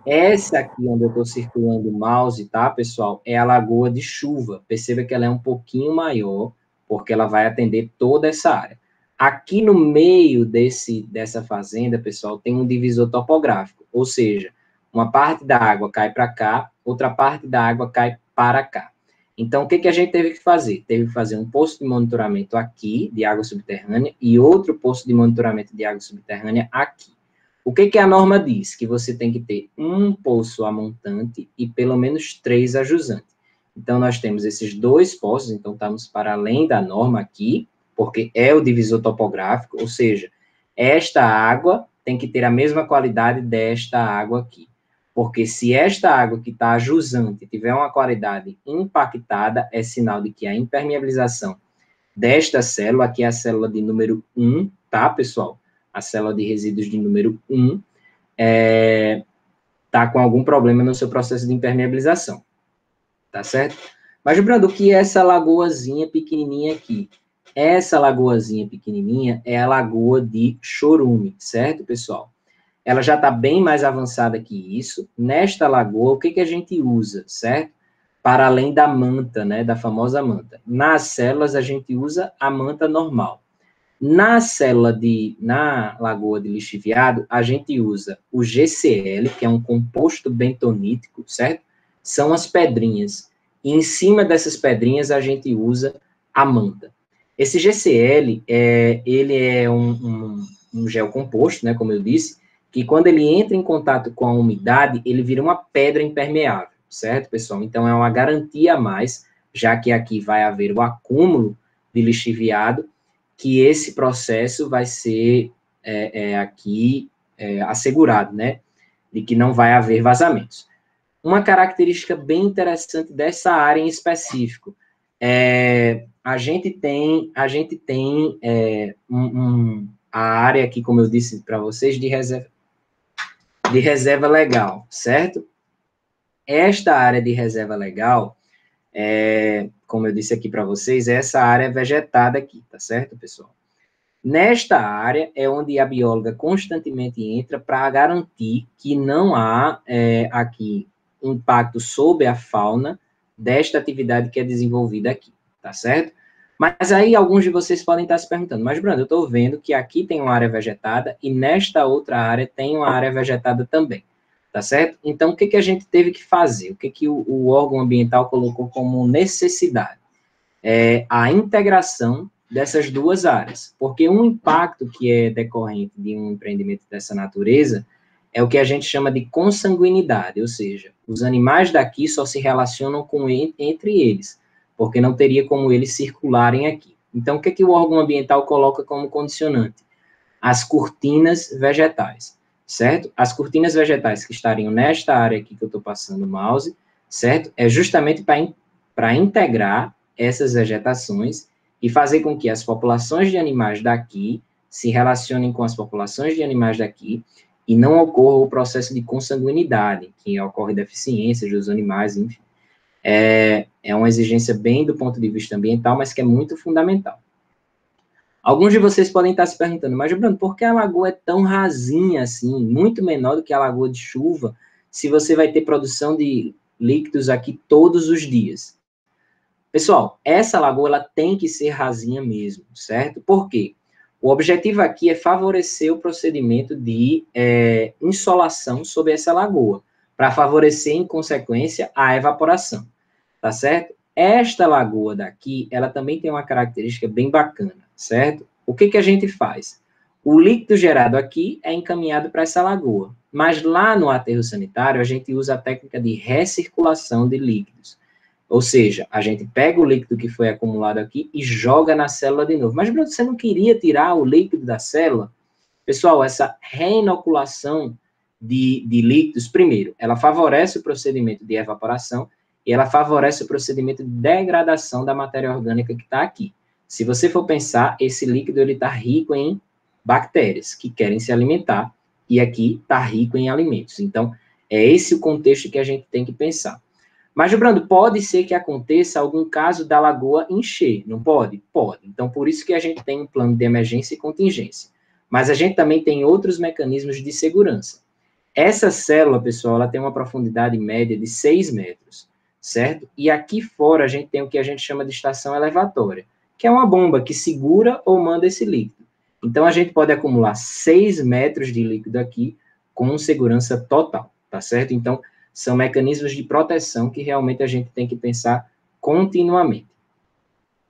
Essa aqui, onde eu estou circulando o mouse, tá, pessoal, é a lagoa de chuva. Perceba que ela é um pouquinho maior, porque ela vai atender toda essa área. Aqui no meio dessa fazenda, pessoal, tem um divisor topográfico, ou seja, uma parte da água cai para cá, outra parte da água cai para cá. Então, o que a gente teve que fazer? Teve que fazer um posto de monitoramento aqui, de água subterrânea, e outro posto de monitoramento de água subterrânea aqui. O que a norma diz? Que você tem que ter um poço amontante e pelo menos 3 ajusantes. Então, nós temos esses 2 poços, então estamos para além da norma aqui, porque é o divisor topográfico, ou seja, esta água tem que ter a mesma qualidade desta água aqui. Porque se esta água que está jusante tiver uma qualidade impactada, é sinal de que a impermeabilização desta célula, aqui é a célula de número 1, tá, pessoal? A célula de resíduos de número 1, está com algum problema no seu processo de impermeabilização, tá certo? Mas, Brando, o que é essa lagoazinha pequenininha aqui? Essa lagoazinha pequenininha é a lagoa de chorume, certo, pessoal? Ela já está bem mais avançada que isso. Nesta lagoa, o que a gente usa, certo? Para além da manta, né, da famosa manta. Nas células, a gente usa a manta normal. Na lagoa de lixiviado, a gente usa o GCL, que é um composto bentonítico, certo? São as pedrinhas. E em cima dessas pedrinhas, a gente usa a manta. Esse GCL, ele é um gel composto, né, como eu disse, que quando ele entra em contato com a umidade, ele vira uma pedra impermeável, certo, pessoal? Então, é uma garantia a mais, já que aqui vai haver o acúmulo de lixiviado, que esse processo vai ser aqui assegurado, né? De que não vai haver vazamentos. Uma característica bem interessante dessa área em específico a gente tem a área aqui, como eu disse para vocês, de reserva legal, certo? Esta área de reserva legal, como eu disse aqui para vocês, essa área vegetada aqui, tá certo, pessoal? Nesta área é onde a bióloga constantemente entra para garantir que não há aqui impacto sobre a fauna desta atividade que é desenvolvida aqui, tá certo? Mas aí alguns de vocês podem estar se perguntando, mas, Brando, eu estou vendo que aqui tem uma área vegetada e nesta outra área tem uma área vegetada também, tá certo? Então, o que a gente teve que fazer? O que o órgão ambiental colocou como necessidade? A integração dessas duas áreas, porque um impacto que é decorrente de um empreendimento dessa natureza é o que a gente chama de consanguinidade, ou seja, os animais daqui só se relacionam entre eles, porque não teria como eles circularem aqui. Então, o que o órgão ambiental coloca como condicionante? As cortinas vegetais, certo? As cortinas vegetais que estariam nesta área aqui que eu estou passando o mouse, certo? É justamente para integrar essas vegetações e fazer com que as populações de animais daqui se relacionem com as populações de animais daqui e não ocorra o processo de consanguinidade, que ocorre deficiências dos animais, enfim. É uma exigência bem do ponto de vista ambiental, mas que é muito fundamental. Alguns de vocês podem estar se perguntando, mas, Bruno, por que a lagoa é tão rasinha assim, muito menor do que a lagoa de chuva, se você vai ter produção de líquidos aqui todos os dias? Pessoal, essa lagoa ela tem que ser rasinha mesmo, certo? Por quê? O objetivo aqui é favorecer o procedimento de insolação sobre essa lagoa, para favorecer, em consequência, a evaporação, tá certo? Esta lagoa daqui, ela também tem uma característica bem bacana, certo? O que a gente faz? O líquido gerado aqui é encaminhado para essa lagoa, mas lá no aterro sanitário, a gente usa a técnica de recirculação de líquidos. Ou seja, a gente pega o líquido que foi acumulado aqui e joga na célula de novo. Mas, Bruno, você não queria tirar o líquido da célula? Pessoal, essa reinoculação de líquidos, primeiro, ela favorece o procedimento de evaporação e ela favorece o procedimento de degradação da matéria orgânica que está aqui. Se você for pensar, esse líquido está rico em bactérias que querem se alimentar e aqui está rico em alimentos. Então, é esse o contexto que a gente tem que pensar. Mas, Brando, pode ser que aconteça algum caso da lagoa encher, não pode? Pode. Então, por isso que a gente tem um plano de emergência e contingência. Mas a gente também tem outros mecanismos de segurança. Essa célula, pessoal, ela tem uma profundidade média de 6 metros, certo? E aqui fora a gente tem o que a gente chama de estação elevatória, que é uma bomba que segura ou manda esse líquido. Então, a gente pode acumular 6 metros de líquido aqui com segurança total, tá certo? Então, são mecanismos de proteção que realmente a gente tem que pensar continuamente.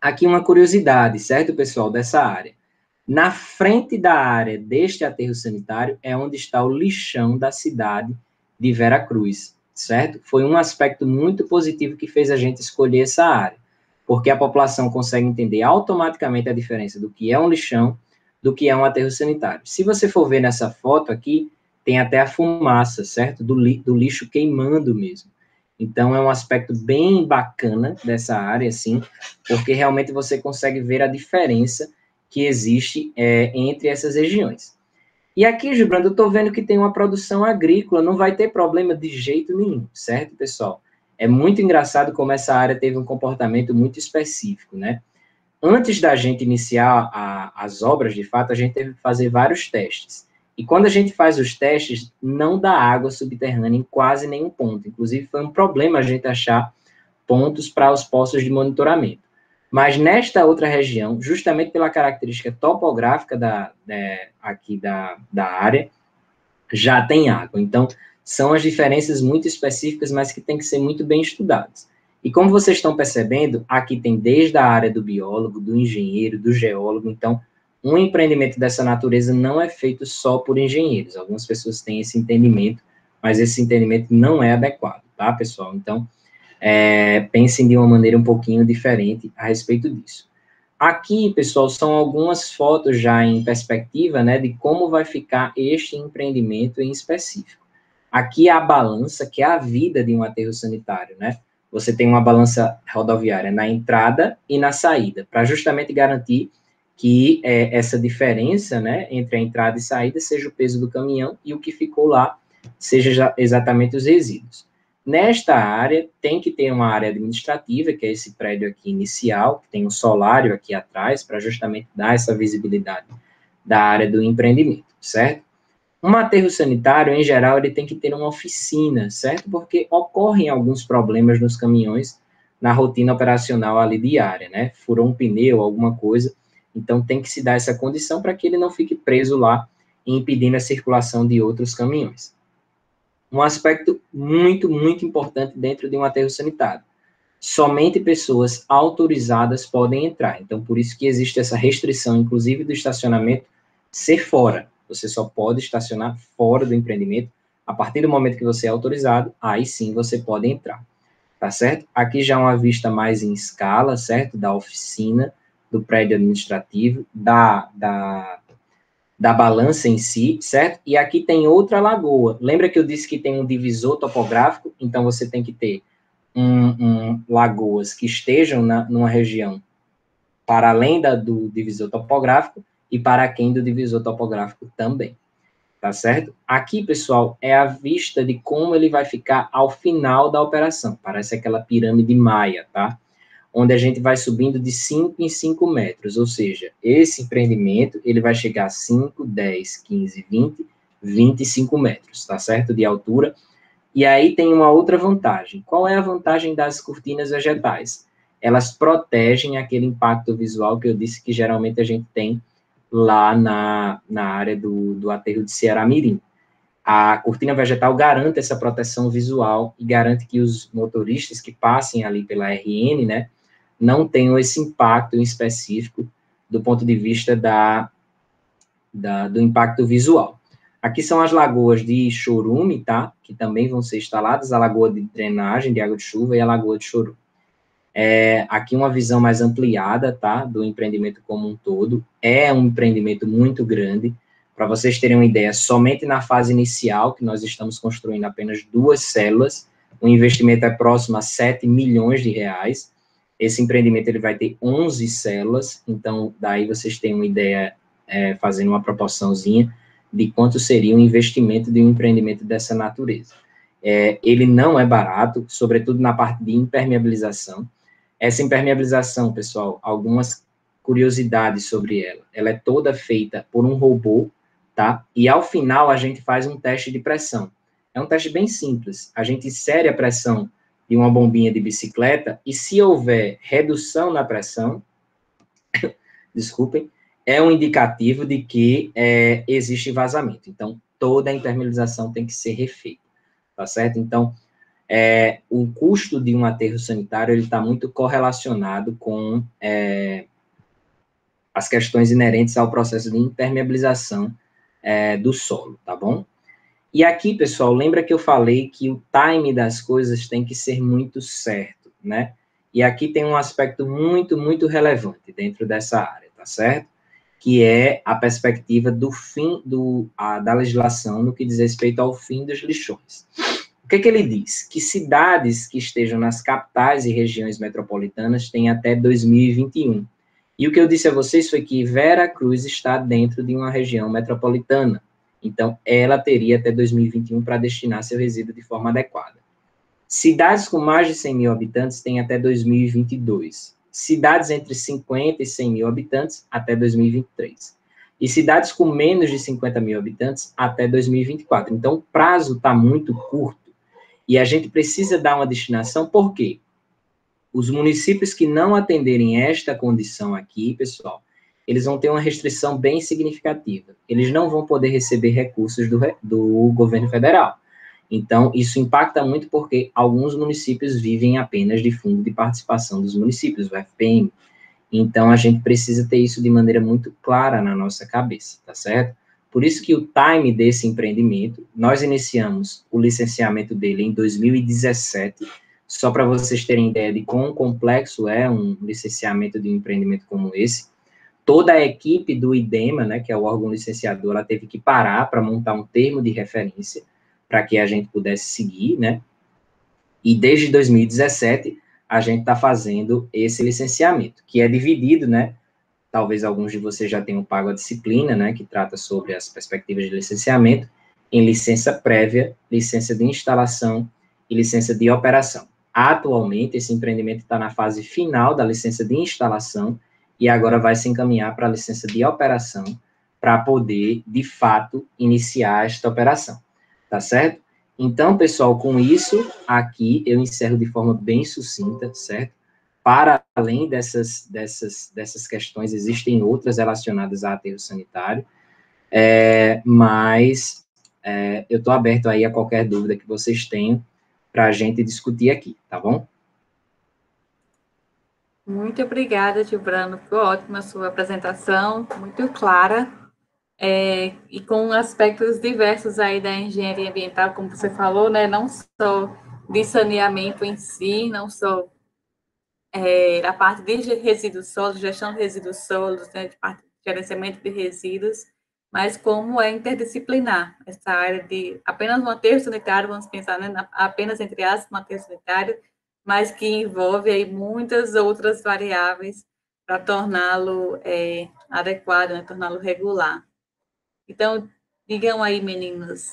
Aqui uma curiosidade, certo, pessoal, dessa área. Na frente da área deste aterro sanitário é onde está o lixão da cidade de Veracruz, certo? Foi um aspecto muito positivo que fez a gente escolher essa área, porque a população consegue entender automaticamente a diferença do que é um lixão, do que é um aterro sanitário. Se você for ver nessa foto aqui, tem até a fumaça, certo? Do lixo queimando mesmo. Então, é um aspecto bem bacana dessa área, assim, porque realmente você consegue ver a diferença que existe entre essas regiões. E aqui, Gilbrando, eu estou vendo que tem uma produção agrícola, não vai ter problema de jeito nenhum, certo, pessoal? É muito engraçado como essa área teve um comportamento muito específico, né? Antes da gente iniciar as obras, de fato, a gente teve que fazer vários testes. E quando a gente faz os testes, não dá água subterrânea em quase nenhum ponto. Inclusive, foi um problema a gente achar pontos para os postos de monitoramento. Mas nesta outra região, justamente pela característica topográfica aqui da área, já tem água. Então, são as diferenças muito específicas, mas que têm que ser muito bem estudadas. E como vocês estão percebendo, aqui tem desde a área do biólogo, do engenheiro, do geólogo. Então, um empreendimento dessa natureza não é feito só por engenheiros. Algumas pessoas têm esse entendimento, mas esse entendimento não é adequado, tá, pessoal? Então, pensem de uma maneira um pouquinho diferente a respeito disso. Aqui, pessoal, são algumas fotos já em perspectiva, né, de como vai ficar este empreendimento em específico. Aqui é a balança, que é a vida de um aterro sanitário, né? Você tem uma balança rodoviária na entrada e na saída, para justamente garantir que essa diferença, né, entre a entrada e saída seja o peso do caminhão e o que ficou lá seja exatamente os resíduos. Nesta área, tem que ter uma área administrativa, que é esse prédio aqui inicial, que tem um solário aqui atrás, para justamente dar essa visibilidade da área do empreendimento, certo? Um aterro sanitário, em geral, ele tem que ter uma oficina, certo? Porque ocorrem alguns problemas nos caminhões na rotina operacional ali diária, né? Furou um pneu, alguma coisa, então tem que se dar essa condição para que ele não fique preso lá, impedindo a circulação de outros caminhões. Um aspecto muito, muito importante dentro de um aterro sanitário. Somente pessoas autorizadas podem entrar. Então, por isso que existe essa restrição, inclusive do estacionamento ser fora. Você só pode estacionar fora do empreendimento. A partir do momento que você é autorizado, aí sim você pode entrar. Tá certo? Aqui já é uma vista mais em escala, certo? Da oficina do prédio administrativo, da balança em si, certo? E aqui tem outra lagoa. Lembra que eu disse que tem um divisor topográfico? Então, você tem que ter lagoas que estejam numa região para além do divisor topográfico e para aquém do divisor topográfico também, tá certo? Aqui, pessoal, é a vista de como ele vai ficar ao final da operação. Parece aquela pirâmide maia, tá? Onde a gente vai subindo de 5 em 5 metros, ou seja, esse empreendimento, ele vai chegar a 5, 10, 15, 20, 25 metros, tá certo? De altura. E aí tem uma outra vantagem. Qual é a vantagem das cortinas vegetais? Elas protegem aquele impacto visual que eu disse que geralmente a gente tem lá na área do aterro de Ceará-Mirim. A cortina vegetal garante essa proteção visual e garante que os motoristas que passem ali pela RN, né, não tenham esse impacto em específico do ponto de vista do impacto visual. Aqui são as lagoas de chorume, tá? Que também vão ser instaladas, a lagoa de drenagem de água de chuva e a lagoa de chorume. Aqui uma visão mais ampliada, tá? Do empreendimento como um todo. É um empreendimento muito grande. Para vocês terem uma ideia, somente na fase inicial, que nós estamos construindo apenas 2 células, o investimento é próximo a 7 milhões de reais. Esse empreendimento ele vai ter 11 células, então daí vocês têm uma ideia, fazendo uma proporçãozinha, de quanto seria o investimento de um empreendimento dessa natureza. Ele não é barato, sobretudo na parte de impermeabilização. Essa impermeabilização, pessoal, algumas curiosidades sobre ela. Ela é toda feita por um robô, tá? E ao final a gente faz um teste de pressão. É um teste bem simples. A gente insere a pressão de uma bombinha de bicicleta e se houver redução na pressão, desculpem, é um indicativo de que existe vazamento. Então, toda a impermeabilização tem que ser refeita, tá certo? Então, o custo de um aterro sanitário, ele está muito correlacionado com as questões inerentes ao processo de impermeabilização do solo, tá bom? E aqui, pessoal, lembra que eu falei que o time das coisas tem que ser muito certo, né? E aqui tem um aspecto muito, muito relevante dentro dessa área, tá certo? Que é a perspectiva do fim da legislação no que diz respeito ao fim dos lixões. O que ele diz? Que cidades que estejam nas capitais e regiões metropolitanas têm até 2021. E o que eu disse a vocês foi que Vera Cruz está dentro de uma região metropolitana. Então, ela teria até 2021 para destinar seu resíduo de forma adequada. Cidades com mais de 100 mil habitantes têm até 2022. Cidades entre 50 e 100 mil habitantes até 2023. E cidades com menos de 50 mil habitantes até 2024. Então, o prazo está muito curto. E a gente precisa dar uma destinação, por quê? Os municípios que não atenderem esta condição aqui, pessoal, eles vão ter uma restrição bem significativa. Eles não vão poder receber recursos do governo federal. Então, isso impacta muito porque alguns municípios vivem apenas de fundo de participação dos municípios, o FPM. Então, a gente precisa ter isso de maneira muito clara na nossa cabeça, tá certo? Por isso que o time desse empreendimento, nós iniciamos o licenciamento dele em 2017, só para vocês terem ideia de quão complexo é um licenciamento de um empreendimento como esse. Toda a equipe do IDEMA, né, que é o órgão licenciador, ela teve que parar para montar um termo de referência para que a gente pudesse seguir, né? E desde 2017, a gente está fazendo esse licenciamento, que é dividido, né? Talvez alguns de vocês já tenham pago a disciplina, né, que trata sobre as perspectivas de licenciamento, em licença prévia, licença de instalação e licença de operação. Atualmente, esse empreendimento está na fase final da licença de instalação e agora vai se encaminhar para a licença de operação para poder, de fato, iniciar esta operação. Tá certo? Então, pessoal, com isso, aqui eu encerro de forma bem sucinta, certo? Para além dessas questões, existem outras relacionadas a aterro sanitário, mas eu estou aberto aí a qualquer dúvida que vocês tenham para a gente discutir aqui, tá bom? Muito obrigada, Gilbrano. Foi ótima a sua apresentação, muito clara, e com aspectos diversos aí da engenharia ambiental, como você falou, né? Não só de saneamento em si, não só a parte de resíduos sólidos, gestão de resíduos sólidos, né, de parte de gerenciamento de resíduos, mas como é interdisciplinar essa área de apenas um aterro sanitário, vamos pensar, né, apenas entre aspas, um aterro sanitário, mas que envolve aí muitas outras variáveis para torná-lo adequado, né, torná-lo regular. Então, digam aí, meninos,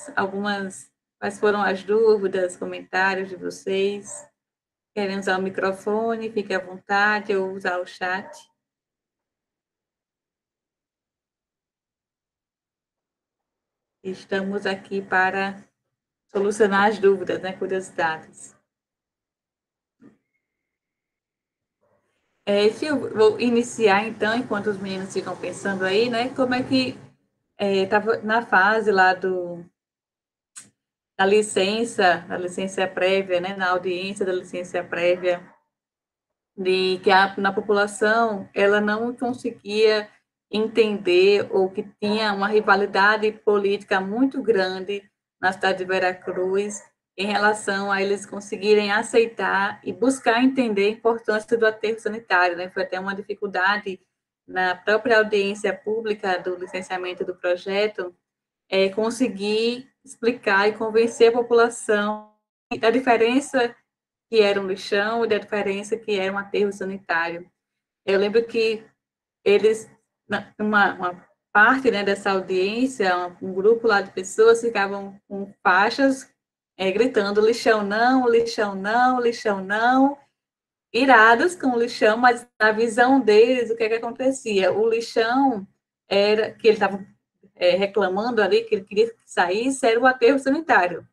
quais foram as dúvidas, comentários de vocês? Querem usar o microfone, fique à vontade, ou usar o chat. Estamos aqui para solucionar as dúvidas, né, curiosidades. Eu vou iniciar, então, enquanto os meninos ficam pensando aí, né, como é que estava na fase lá da licença prévia, né, na audiência da licença prévia, de que na população ela não conseguia entender ou que tinha uma rivalidade política muito grande na cidade de Veracruz em relação a eles conseguirem aceitar e buscar entender a importância do aterro sanitário, né? Foi até uma dificuldade na própria audiência pública do licenciamento do projeto, conseguir explicar e convencer a população da diferença que era um lixão e da diferença que era um aterro sanitário. Eu lembro que eles, uma parte, né, dessa audiência, um grupo lá de pessoas ficavam com faixas gritando lixão não, lixão não, lixão não, irados com o lixão, mas na visão deles, o que acontecia? O lixão era que eles estavam reclamando ali, que ele queria que saísse, era o aterro sanitário.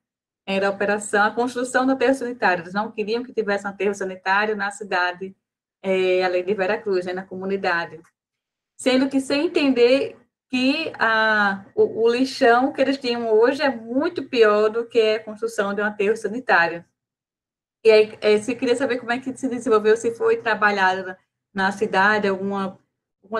Era a operação, a construção do aterro sanitário. Eles não queriam que tivesse um aterro sanitário na cidade, além de Veracruz, né, na comunidade. Sendo que sem entender que o lixão que eles tinham hoje é muito pior do que a construção de um aterro sanitário. E aí, você queria saber como é que se desenvolveu, se foi trabalhado na cidade, algumas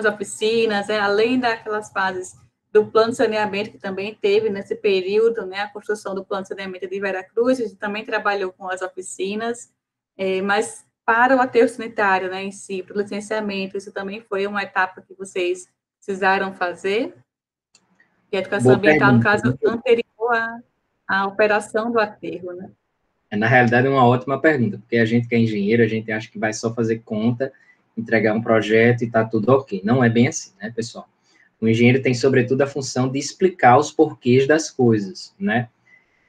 oficinas, além daquelas fases do plano de saneamento, que também teve nesse período, né, a construção do plano de saneamento de Veracruz, a gente também trabalhou com as oficinas, mas para o aterro sanitário, né, em si, para o licenciamento, isso também foi uma etapa que vocês precisaram fazer? E a educação ambiental, no caso, anterior à operação do aterro, né? Na realidade, é uma ótima pergunta, porque a gente que é engenheiro, a gente acha que vai só fazer conta, entregar um projeto e tá tudo ok. Não é bem assim, né, pessoal? O engenheiro tem, sobretudo, a função de explicar os porquês das coisas, né?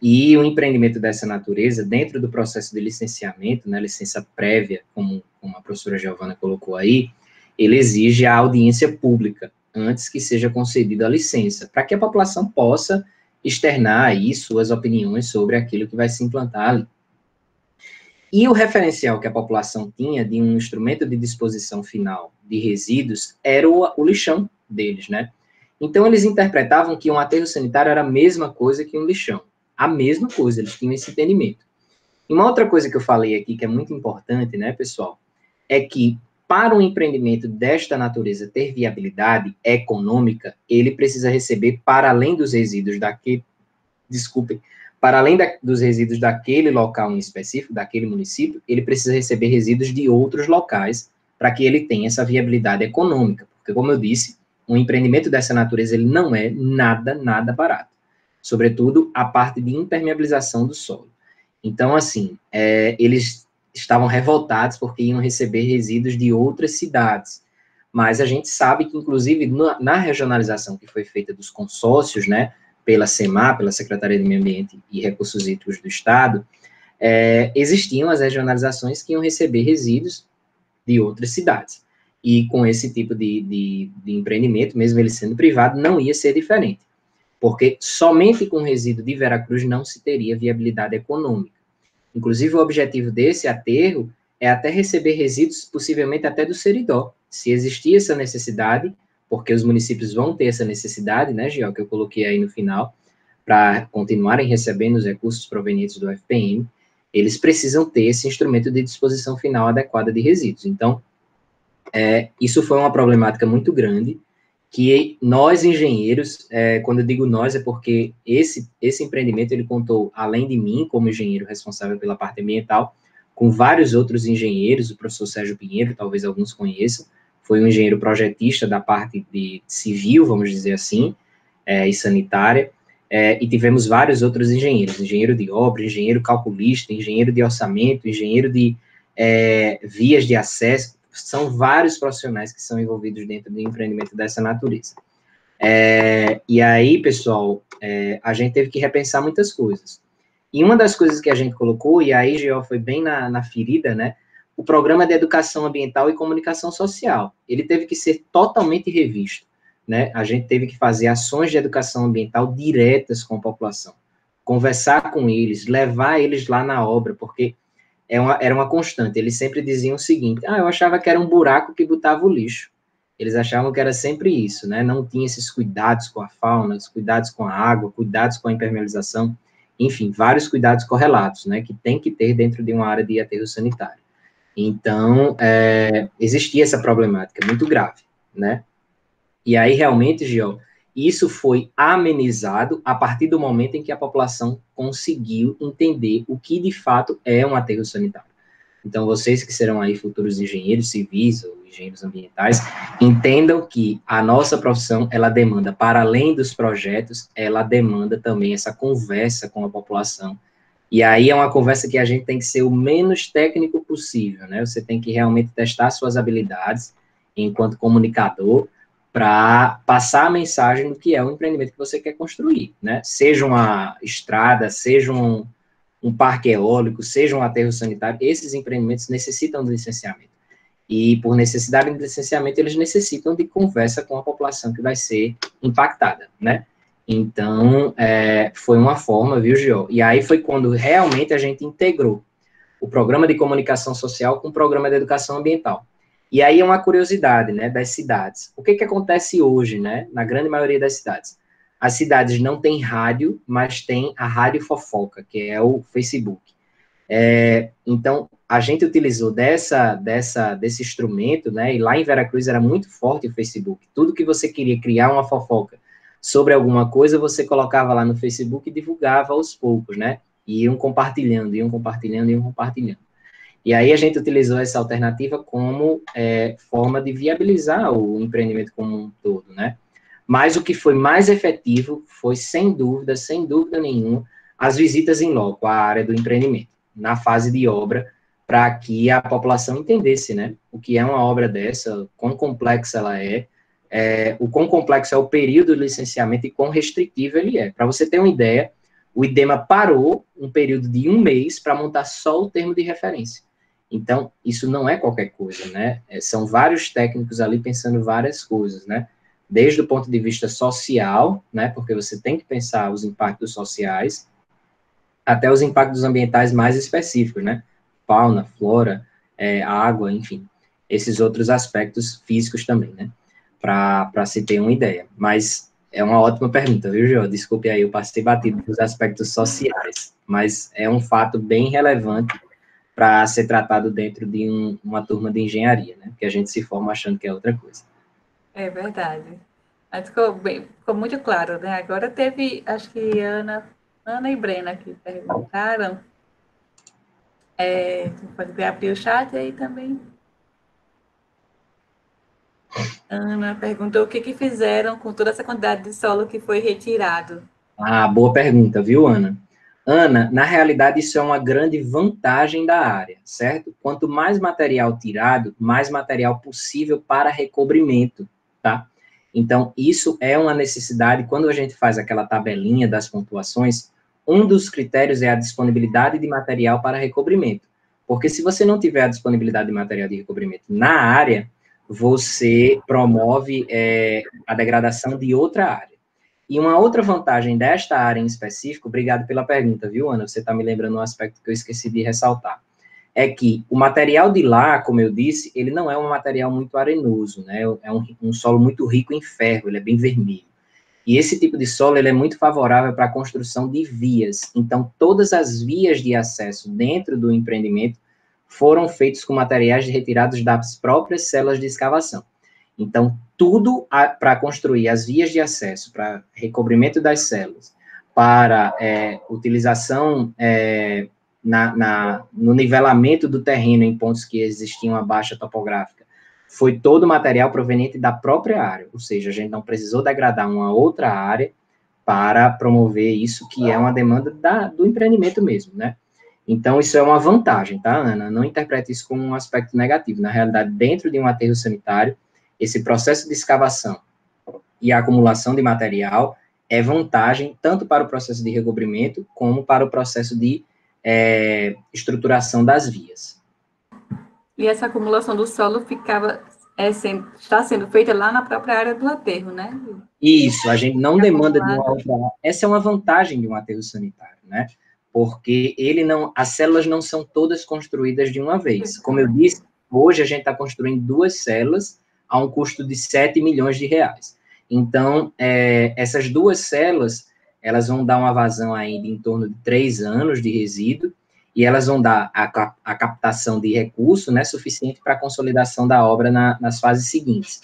E o empreendimento dessa natureza, dentro do processo de licenciamento, né, licença prévia, como a professora Giovana colocou aí, ele exige a audiência pública, antes que seja concedida a licença, para que a população possa externar aí suas opiniões sobre aquilo que vai se implantar ali. E o referencial que a população tinha de um instrumento de disposição final de resíduos era o lixão deles, né? Então, eles interpretavam que um aterro sanitário era a mesma coisa que um lixão. A mesma coisa, eles tinham esse entendimento. E uma outra coisa que eu falei aqui, que é muito importante, né, pessoal, é que para um empreendimento desta natureza ter viabilidade econômica, ele precisa receber, para além dos resíduos para além dos resíduos daquele local em específico, daquele município, ele precisa receber resíduos de outros locais para que ele tenha essa viabilidade econômica. Porque, como eu disse, um empreendimento dessa natureza, ele não é nada barato. Sobretudo, a parte de impermeabilização do solo. Então, assim, eles estavam revoltados porque iam receber resíduos de outras cidades. Mas a gente sabe que, inclusive, na regionalização que foi feita dos consórcios, né, pela SEMAR, pela Secretaria de Meio Ambiente e Recursos Hídricos do Estado, existiam as regionalizações que iam receber resíduos de outras cidades. E com esse tipo de empreendimento, mesmo ele sendo privado, não ia ser diferente. Porque somente com resíduo de Veracruz não se teria viabilidade econômica. Inclusive, o objetivo desse aterro é até receber resíduos, possivelmente até do Seridó. Se existir essa necessidade, porque os municípios vão ter essa necessidade, né, Gio, que eu coloquei aí no final, para continuarem recebendo os recursos provenientes do FPM, eles precisam ter esse instrumento de disposição final adequada de resíduos. Então, isso foi uma problemática muito grande, que nós, engenheiros, quando eu digo nós, é porque esse empreendimento, ele contou, além de mim, como engenheiro responsável pela parte ambiental, com vários outros engenheiros, o professor Sérgio Pinheiro, talvez alguns conheçam, foi um engenheiro projetista da parte de civil, vamos dizer assim, e sanitária, e tivemos vários outros engenheiros, engenheiro de obra, engenheiro calculista, engenheiro de orçamento, engenheiro de vias de acesso, são vários profissionais que são envolvidos dentro do empreendimento dessa natureza. E aí, pessoal, a gente teve que repensar muitas coisas. E uma das coisas que a gente colocou, e aí, Geo, foi bem na ferida, né, o Programa de Educação Ambiental e Comunicação Social. Ele teve que ser totalmente revisto, né? A gente teve que fazer ações de educação ambiental diretas com a população, conversar com eles, levar eles lá na obra, porque era uma constante. Eles sempre diziam o seguinte: eu achava que era um buraco que botava o lixo. Eles achavam que era sempre isso, né? Não tinha esses cuidados com a fauna, os cuidados com a água, cuidados com a impermeabilização, enfim, vários cuidados correlatos, né? Que tem que ter dentro de uma área de aterro sanitário. Então, existia essa problemática muito grave, né? E aí, realmente, Gio, isso foi amenizado a partir do momento em que a população conseguiu entender o que, de fato, é um aterro sanitário. Então, vocês que serão aí futuros engenheiros civis ou engenheiros ambientais, entendam que a nossa profissão, ela demanda, para além dos projetos, ela demanda também essa conversa com a população. E aí é uma conversa que a gente tem que ser o menos técnico possível, né? Você tem que realmente testar suas habilidades enquanto comunicador para passar a mensagem do que é o empreendimento que você quer construir, né? Seja uma estrada, seja um parque eólico, seja um aterro sanitário, esses empreendimentos necessitam de licenciamento. E por necessidade de licenciamento, eles necessitam de conversa com a população que vai ser impactada, né? Então, foi uma forma, viu, Gio? E aí foi quando realmente a gente integrou o programa de comunicação social com o programa de educação ambiental. E aí é uma curiosidade, né, das cidades. O que acontece hoje, né, na grande maioria das cidades? As cidades não têm rádio, mas tem a rádio fofoca, que é o Facebook. Então, a gente utilizou desse instrumento, né, e lá em Veracruz era muito forte o Facebook. Tudo que você queria criar uma fofoca sobre alguma coisa, você colocava lá no Facebook e divulgava aos poucos, né? E iam compartilhando. E aí a gente utilizou essa alternativa como forma de viabilizar o empreendimento como um todo, né? Mas o que foi mais efetivo foi, sem dúvida nenhuma, as visitas em loco, à área do empreendimento, na fase de obra, para que a população entendesse, né? O que é uma obra dessa, quão complexa ela o quão complexo é o período de licenciamento e quão restritivo ele é. Para você ter uma ideia, o IDEMA parou um período de 1 mês para montar só o termo de referência. Então, isso não é qualquer coisa, né? São vários técnicos ali pensando várias coisas, né? Desde o ponto de vista social, né? Porque você tem que pensar os impactos sociais, até os impactos ambientais mais específicos, né? Fauna, flora, água, enfim. Esses outros aspectos físicos também, né? Para se ter uma ideia. Mas é uma ótima pergunta, viu, Gio? Desculpe aí, eu passei batido dos aspectos sociais, mas é um fato bem relevante para ser tratado dentro de uma turma de engenharia, né? Que a gente se forma achando que é outra coisa. É verdade. Mas ficou muito claro, né? Agora teve, acho que Ana e Brena que perguntaram. Pode abrir o chat aí também. Ana perguntou o que fizeram com toda essa quantidade de solo que foi retirado. Boa pergunta, viu, Ana? Ana, na realidade, isso é uma grande vantagem da área, certo? Quanto mais material tirado, mais material possível para recobrimento, tá? Então, isso é uma necessidade. Quando a gente faz aquela tabelinha das pontuações, um dos critérios é a disponibilidade de material para recobrimento. Porque se você não tiver a disponibilidade de material de recobrimento na área, você promove a degradação de outra área. E uma outra vantagem desta área em específico, obrigado pela pergunta, viu, Ana? Você está me lembrando um aspecto que eu esqueci de ressaltar. É que o material de lá, como eu disse, ele não é um material muito arenoso, né? É um solo muito rico em ferro, ele é bem vermelho. E esse tipo de solo, ele é muito favorável para a construção de vias. Então, todas as vias de acesso dentro do empreendimento foram feitas com materiais retirados das próprias células de escavação. Então, tudo para construir as vias de acesso, para recobrimento das células, para utilização no nivelamento do terreno em pontos que existiam uma baixa topográfica, foi todo o material proveniente da própria área, ou seja, a gente não precisou degradar uma outra área para promover isso, que é uma demanda do empreendimento mesmo, né? Então, isso é uma vantagem, tá, Ana? Não interprete isso como um aspecto negativo. Na realidade, dentro de um aterro sanitário, esse processo de escavação e a acumulação de material é vantagem tanto para o processo de recobrimento como para o processo de estruturação das vias. E essa acumulação do solo está sendo feita lá na própria área do aterro, né? Isso, a gente não demanda de uma outra. Essa é uma vantagem de um aterro sanitário, né? Porque as células não são todas construídas de uma vez. Como eu disse, hoje a gente está construindo 2 células a um custo de 7 milhões de reais. Então, essas 2 células, elas vão dar uma vazão ainda em torno de 3 anos de resíduo, e elas vão dar a captação de recurso, né, suficiente para a consolidação da obra nas fases seguintes.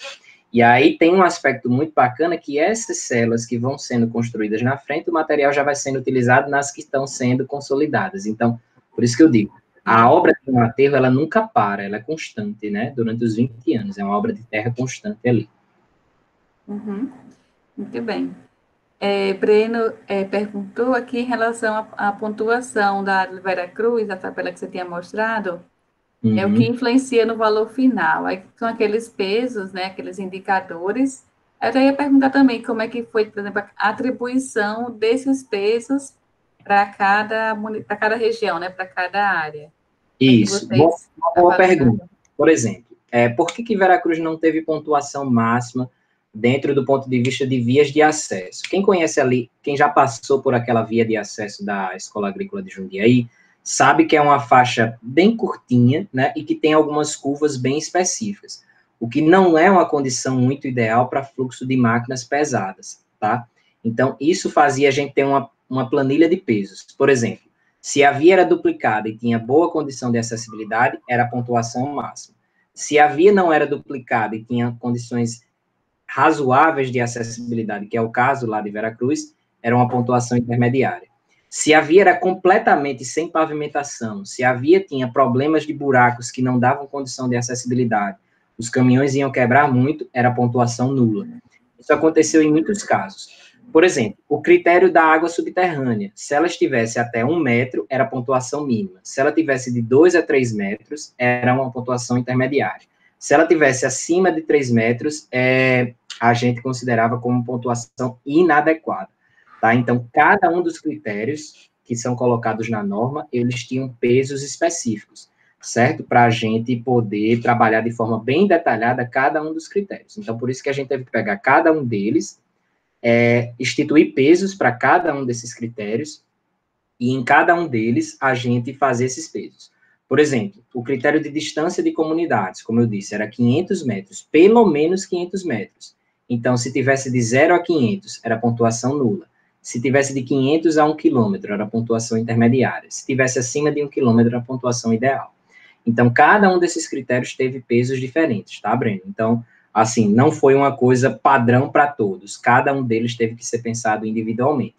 E aí tem um aspecto muito bacana, que essas células que vão sendo construídas na frente, o material já vai sendo utilizado nas que estão sendo consolidadas. Então, por isso que eu digo, a obra de um aterro, ela nunca para, ela é constante, né, durante os 20 anos, é uma obra de terra constante ali. Uhum. Muito bem. Breno perguntou aqui em relação à pontuação da Veracruz, a tabela que você tinha mostrado, é o que influencia no valor final. Aí são aqueles pesos, né, aqueles indicadores. Eu já ia perguntar também como é que foi, por exemplo, a atribuição desses pesos para cada região, né, para cada área. Isso, uma boa pergunta. Por exemplo, por que Veracruz não teve pontuação máxima dentro do ponto de vista de vias de acesso? Quem conhece ali, quem já passou por aquela via de acesso da Escola Agrícola de Jundiaí, sabe que é uma faixa bem curtinha, né, e que tem algumas curvas bem específicas, o que não é uma condição muito ideal para fluxo de máquinas pesadas, tá? Então, isso fazia a gente ter uma planilha de pesos. Por exemplo, se a via era duplicada e tinha boa condição de acessibilidade, era a pontuação máxima. Se a via não era duplicada e tinha condições razoáveis de acessibilidade, que é o caso lá de Veracruz, era uma pontuação intermediária. Se a via era completamente sem pavimentação, se a via tinha problemas de buracos que não davam condição de acessibilidade, os caminhões iam quebrar muito, era pontuação nula. Isso aconteceu em muitos casos. Por exemplo, o critério da água subterrânea, se ela estivesse até 1 metro, era pontuação mínima. Se ela tivesse de 2 a 3 metros, era uma pontuação intermediária. Se ela tivesse acima de 3 metros, a gente considerava como pontuação inadequada. Tá? Então, cada um dos critérios que são colocados na norma, eles tinham pesos específicos, certo? Para a gente poder trabalhar de forma bem detalhada cada um dos critérios. Então, por isso que a gente teve que pegar cada um deles, instituir pesos para cada um desses critérios, e em cada um deles a gente fazer esses pesos. Por exemplo, o critério de distância de comunidades, como eu disse, era 500 metros, pelo menos 500 metros. Então, se tivesse de 0 a 500, era pontuação nula. Se tivesse de 500 a 1 quilômetro, era pontuação intermediária. Se tivesse acima de 1 quilômetro, era pontuação ideal. Então, cada um desses critérios teve pesos diferentes, tá, Breno? Então, assim, não foi uma coisa padrão para todos. Cada um deles teve que ser pensado individualmente.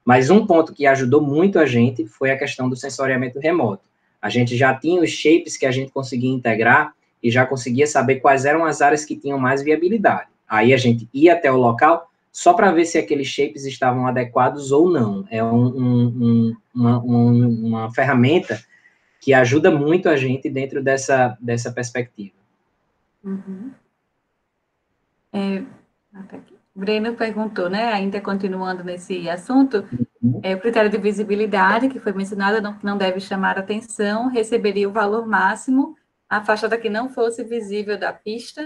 Mas um ponto que ajudou muito a gente foi a questão do sensoriamento remoto. A gente já tinha os shapes que a gente conseguia integrar e já conseguia saber quais eram as áreas que tinham mais viabilidade. Aí a gente ia até o local só para ver se aqueles shapes estavam adequados ou não. É uma ferramenta que ajuda muito a gente dentro dessa perspectiva. Uhum. Breno perguntou, né, ainda continuando nesse assunto, o critério de visibilidade, que foi mencionado, não deve chamar atenção, receberia o valor máximo, a fachada que não fosse visível da pista.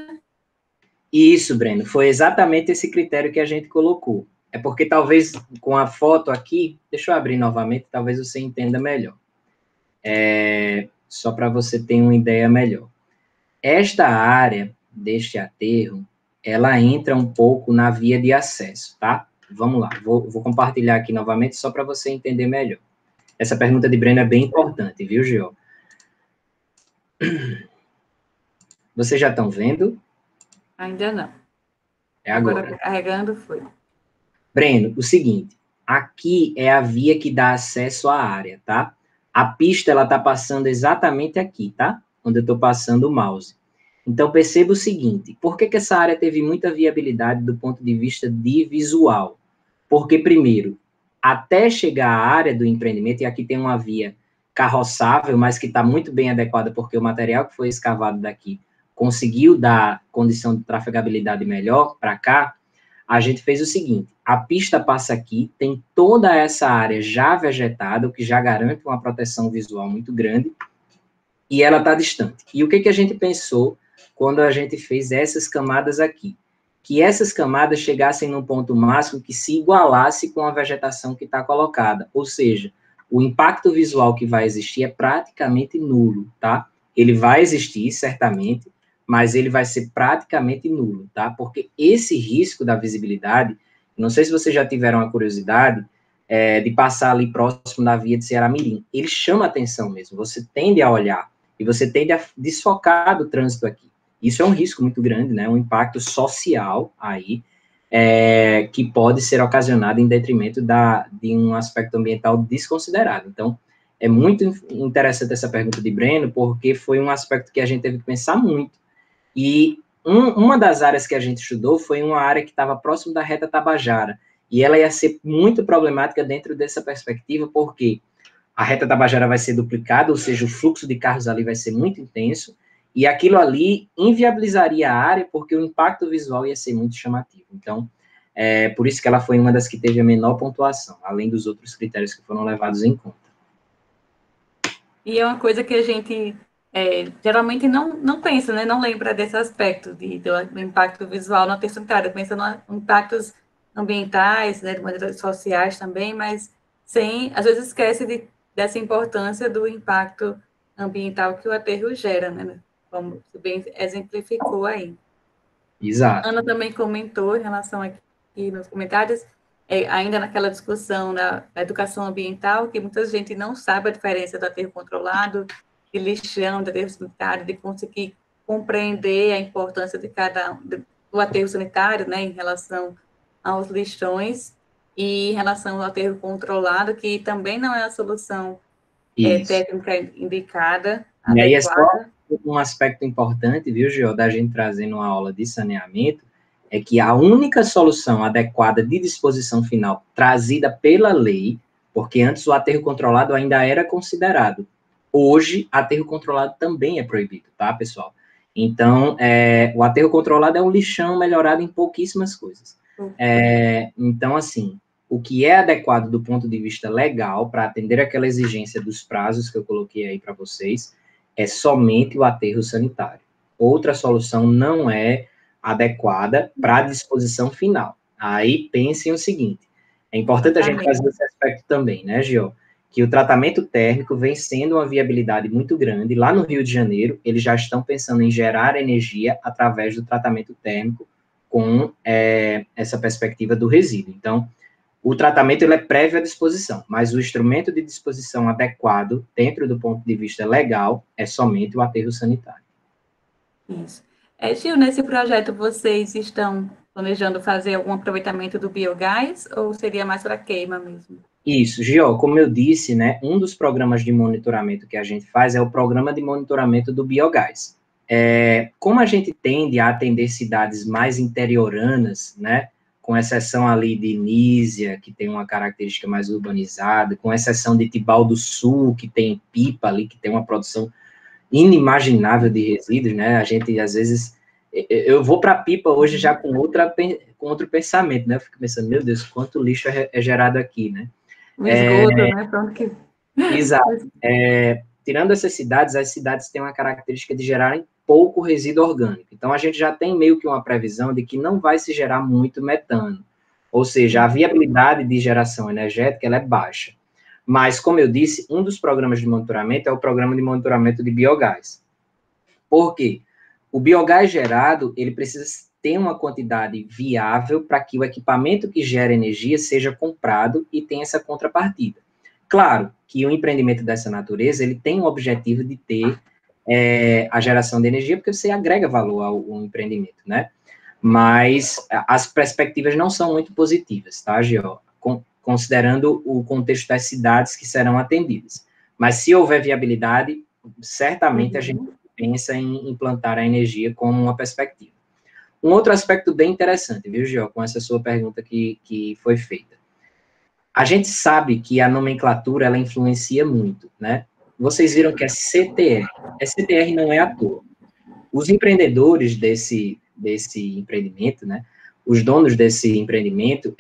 Isso, Breno, foi exatamente esse critério que a gente colocou. É porque talvez com a foto aqui, deixa eu abrir novamente, talvez você entenda melhor. Só para você ter uma ideia melhor. Esta área deste aterro, ela entra um pouco na via de acesso, tá? Vamos lá, vou compartilhar aqui novamente só para você entender melhor. Essa pergunta de Breno é bem importante, viu, Gio? Vocês já estão vendo? Ainda não. É agora. Carregando foi. Breno, o seguinte, aqui é a via que dá acesso à área, tá? A pista, ela está passando exatamente aqui, tá? Onde eu estou passando o mouse. Então, perceba o seguinte, por que essa área teve muita viabilidade do ponto de vista de visual? Porque, primeiro, até chegar à área do empreendimento, e aqui tem uma via carroçável, mas que está muito bem adequada, porque o material que foi escavado daqui conseguiu dar condição de trafegabilidade melhor para cá, a gente fez o seguinte, a pista passa aqui, tem toda essa área já vegetada, o que já garante uma proteção visual muito grande, e ela está distante. E o que a gente pensou quando a gente fez essas camadas aqui? Que essas camadas chegassem num ponto máximo que se igualasse com a vegetação que está colocada, ou seja, o impacto visual que vai existir é praticamente nulo, tá? Ele vai existir, certamente, mas ele vai ser praticamente nulo, tá? Porque esse risco da visibilidade, não sei se vocês já tiveram a curiosidade de passar ali próximo da via de Ceará-Mirim, ele chama atenção mesmo, você tende a olhar, e você tende a desfocar do trânsito aqui. Isso é um risco muito grande, né? Um impacto social aí, que pode ser ocasionado em detrimento de um aspecto ambiental desconsiderado. Então, é muito interessante essa pergunta de Breno, porque foi um aspecto que a gente teve que pensar muito. E uma das áreas que a gente estudou foi uma área que estava próximo da reta Tabajara, e ela ia ser muito problemática dentro dessa perspectiva, porque a reta Tabajara vai ser duplicada, ou seja, o fluxo de carros ali vai ser muito intenso, e aquilo ali inviabilizaria a área, porque o impacto visual ia ser muito chamativo. Então, por isso que ela foi uma das que teve a menor pontuação, além dos outros critérios que foram levados em conta. E é uma coisa que a gente geralmente não pensa, né? Não lembra desse aspecto do impacto visual no aterro sanitário, pensa em impactos ambientais, né, de maneiras sociais também, mas às vezes esquece dessa importância do impacto ambiental que o aterro gera, né? Como você bem exemplificou aí. Exato. Ana também comentou em relação aqui nos comentários, ainda naquela discussão da educação ambiental, que muita gente não sabe a diferença do aterro controlado, de lixão, de aterro sanitário, de conseguir compreender a importância do aterro sanitário, né, em relação aos lixões, e em relação ao aterro controlado, que também não é a solução técnica indicada, adequada. E aí é só um aspecto importante, viu, Gio, da gente trazendo uma aula de saneamento, é que a única solução adequada de disposição final trazida pela lei, porque antes o aterro controlado ainda era considerado, hoje aterro controlado também é proibido, tá, pessoal? Então, o aterro controlado é um lixão melhorado em pouquíssimas coisas. Então, assim, o que é adequado do ponto de vista legal para atender aquela exigência dos prazos que eu coloquei aí para vocês é somente o aterro sanitário. Outra solução não é adequada para a disposição final. Aí pensem o seguinte, é importante a gente fazer esse aspecto também, né, Gio? Que o tratamento térmico vem sendo uma viabilidade muito grande. Lá no Rio de Janeiro, eles já estão pensando em gerar energia através do tratamento térmico com essa perspectiva do resíduo. Então, o tratamento ele é prévio à disposição, mas o instrumento de disposição adequado, dentro do ponto de vista legal, é somente o aterro sanitário. Isso. Gil, nesse projeto vocês estão planejando fazer algum aproveitamento do biogás ou seria mais para queima mesmo? Isso, Gio, como eu disse, né, um dos programas de monitoramento que a gente faz é o programa de monitoramento do biogás. Como a gente tende a atender cidades mais interioranas, né, com exceção ali de Nísia, que tem uma característica mais urbanizada, com exceção de Tibau do Sul, que tem Pipa ali, que tem uma produção inimaginável de resíduos, né, a gente, às vezes, eu vou para Pipa hoje já com outro pensamento, né, eu fico pensando, meu Deus, quanto lixo é gerado aqui, né. O esgoto, né, pronto que... Exato. Tirando essas cidades, as cidades têm uma característica de gerarem pouco resíduo orgânico. Então, a gente já tem meio que uma previsão de que não vai se gerar muito metano. Ou seja, a viabilidade de geração energética ela é baixa. Mas, como eu disse, um dos programas de monitoramento é o programa de monitoramento de biogás. Por quê? O biogás gerado, ele precisa ter uma quantidade viável para que o equipamento que gera energia seja comprado e tenha essa contrapartida. Claro que o empreendimento dessa natureza, ele tem o objetivo de ter a geração de energia, porque você agrega valor ao empreendimento, né? Mas as perspectivas não são muito positivas, tá, Gio? Considerando o contexto das cidades que serão atendidas. Mas se houver viabilidade, certamente a gente pensa em implantar a energia como uma perspectiva. Um outro aspecto bem interessante, viu, Gio, com essa sua pergunta que foi feita. A gente sabe que a nomenclatura, ela influencia muito, né? Vocês viram que é CTR. CTR não é à toa. Os empreendedores desse empreendimento, né? Os donos desse empreendimento,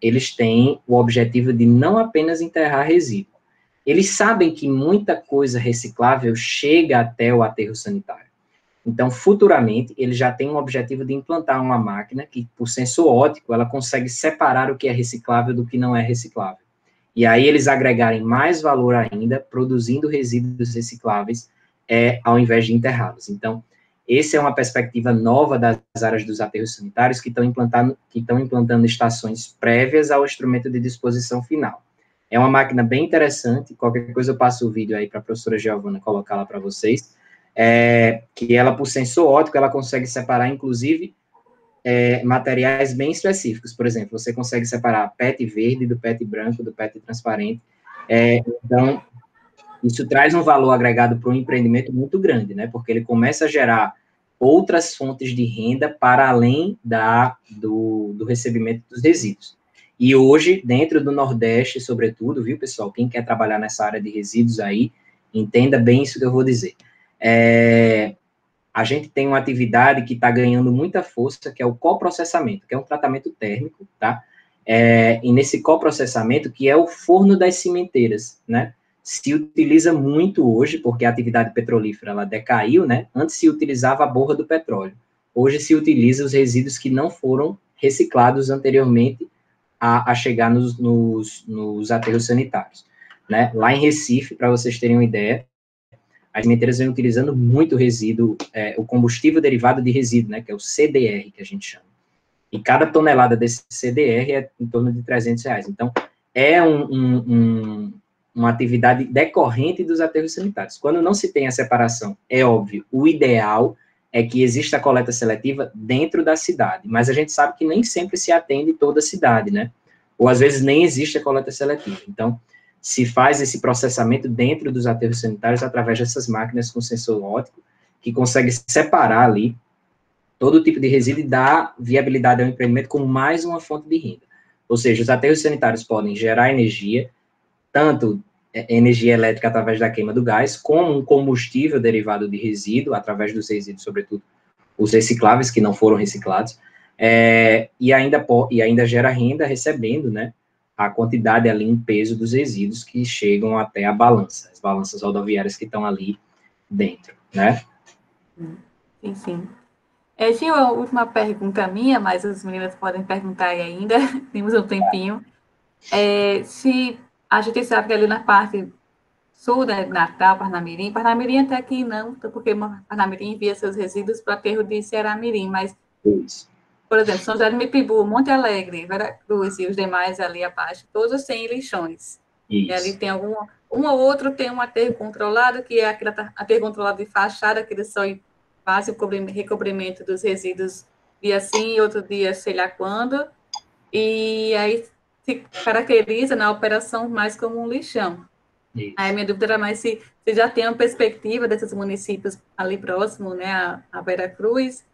eles têm o objetivo de não apenas enterrar resíduo. Eles sabem que muita coisa reciclável chega até o aterro sanitário. Então, futuramente, eles já têm um objetivo de implantar uma máquina que, por sensor óptico, ela consegue separar o que é reciclável do que não é reciclável. E aí eles agregarem mais valor ainda, produzindo resíduos recicláveis, ao invés de enterrá-los. Então, essa é uma perspectiva nova das áreas dos aterros sanitários que estão implantando estações prévias ao instrumento de disposição final. É uma máquina bem interessante, qualquer coisa eu passo o vídeo aí para a professora Giovana colocar lá para vocês, que ela, por sensor óptico, ela consegue separar, inclusive, materiais bem específicos. Por exemplo, você consegue separar PET verde do PET branco, do PET transparente. Então, isso traz um valor agregado para um empreendimento muito grande, né? Porque ele começa a gerar outras fontes de renda para além do recebimento dos resíduos. E hoje, dentro do Nordeste, sobretudo, viu, pessoal? Quem quer trabalhar nessa área de resíduos aí, entenda bem isso que eu vou dizer. A gente tem uma atividade que está ganhando muita força, que é o coprocessamento, que é um tratamento térmico, tá? E nesse coprocessamento, que é o forno das cimenteiras, né? Se utiliza muito hoje, porque a atividade petrolífera, ela decaiu, né? Antes se utilizava a borra do petróleo. Hoje se utiliza os resíduos que não foram reciclados anteriormente a chegar nos aterros sanitários, né? Lá em Recife, para vocês terem uma ideia, as cimenteiras vêm utilizando muito resíduo, o combustível derivado de resíduo, né, que é o CDR, que a gente chama. E cada tonelada desse CDR é em torno de R$300. Então, é uma atividade decorrente dos aterros sanitários. Quando não se tem a separação, é óbvio, o ideal é que exista a coleta seletiva dentro da cidade, mas a gente sabe que nem sempre se atende toda a cidade, né? Ou, às vezes, nem existe a coleta seletiva. Então, se faz esse processamento dentro dos aterros sanitários através dessas máquinas com sensor óptico, que consegue separar ali todo tipo de resíduo e dar viabilidade ao empreendimento como mais uma fonte de renda. Ou seja, os aterros sanitários podem gerar energia, tanto energia elétrica através da queima do gás, como um combustível derivado de resíduo, através dos resíduos, sobretudo os recicláveis, que não foram reciclados, e ainda gera renda recebendo, né, a quantidade ali em peso dos resíduos que chegam até a balança, as balanças rodoviárias que estão ali dentro, né? Sim, sim. Tinha a última pergunta minha, mas as meninas podem perguntar aí ainda, temos um tempinho. Se a gente sabe que ali na parte sul, né, Natal, Parnamirim até que não, porque Parnamirim envia seus resíduos para o aterro de Ceará-Mirim, mas, por exemplo, São José do Mipibu, Monte Alegre, Veracruz e os demais ali abaixo, todos têm lixões. E ali tem um ou outro tem um aterro controlado, que é aquele aterro controlado de fachada, que eles só fazem o recobrimento dos resíduos dia sim e outro dia sei lá quando, e aí se caracteriza na operação mais como um lixão. Isso. Aí minha dúvida era mais se já tem uma perspectiva desses municípios ali próximo, né, a Veracruz,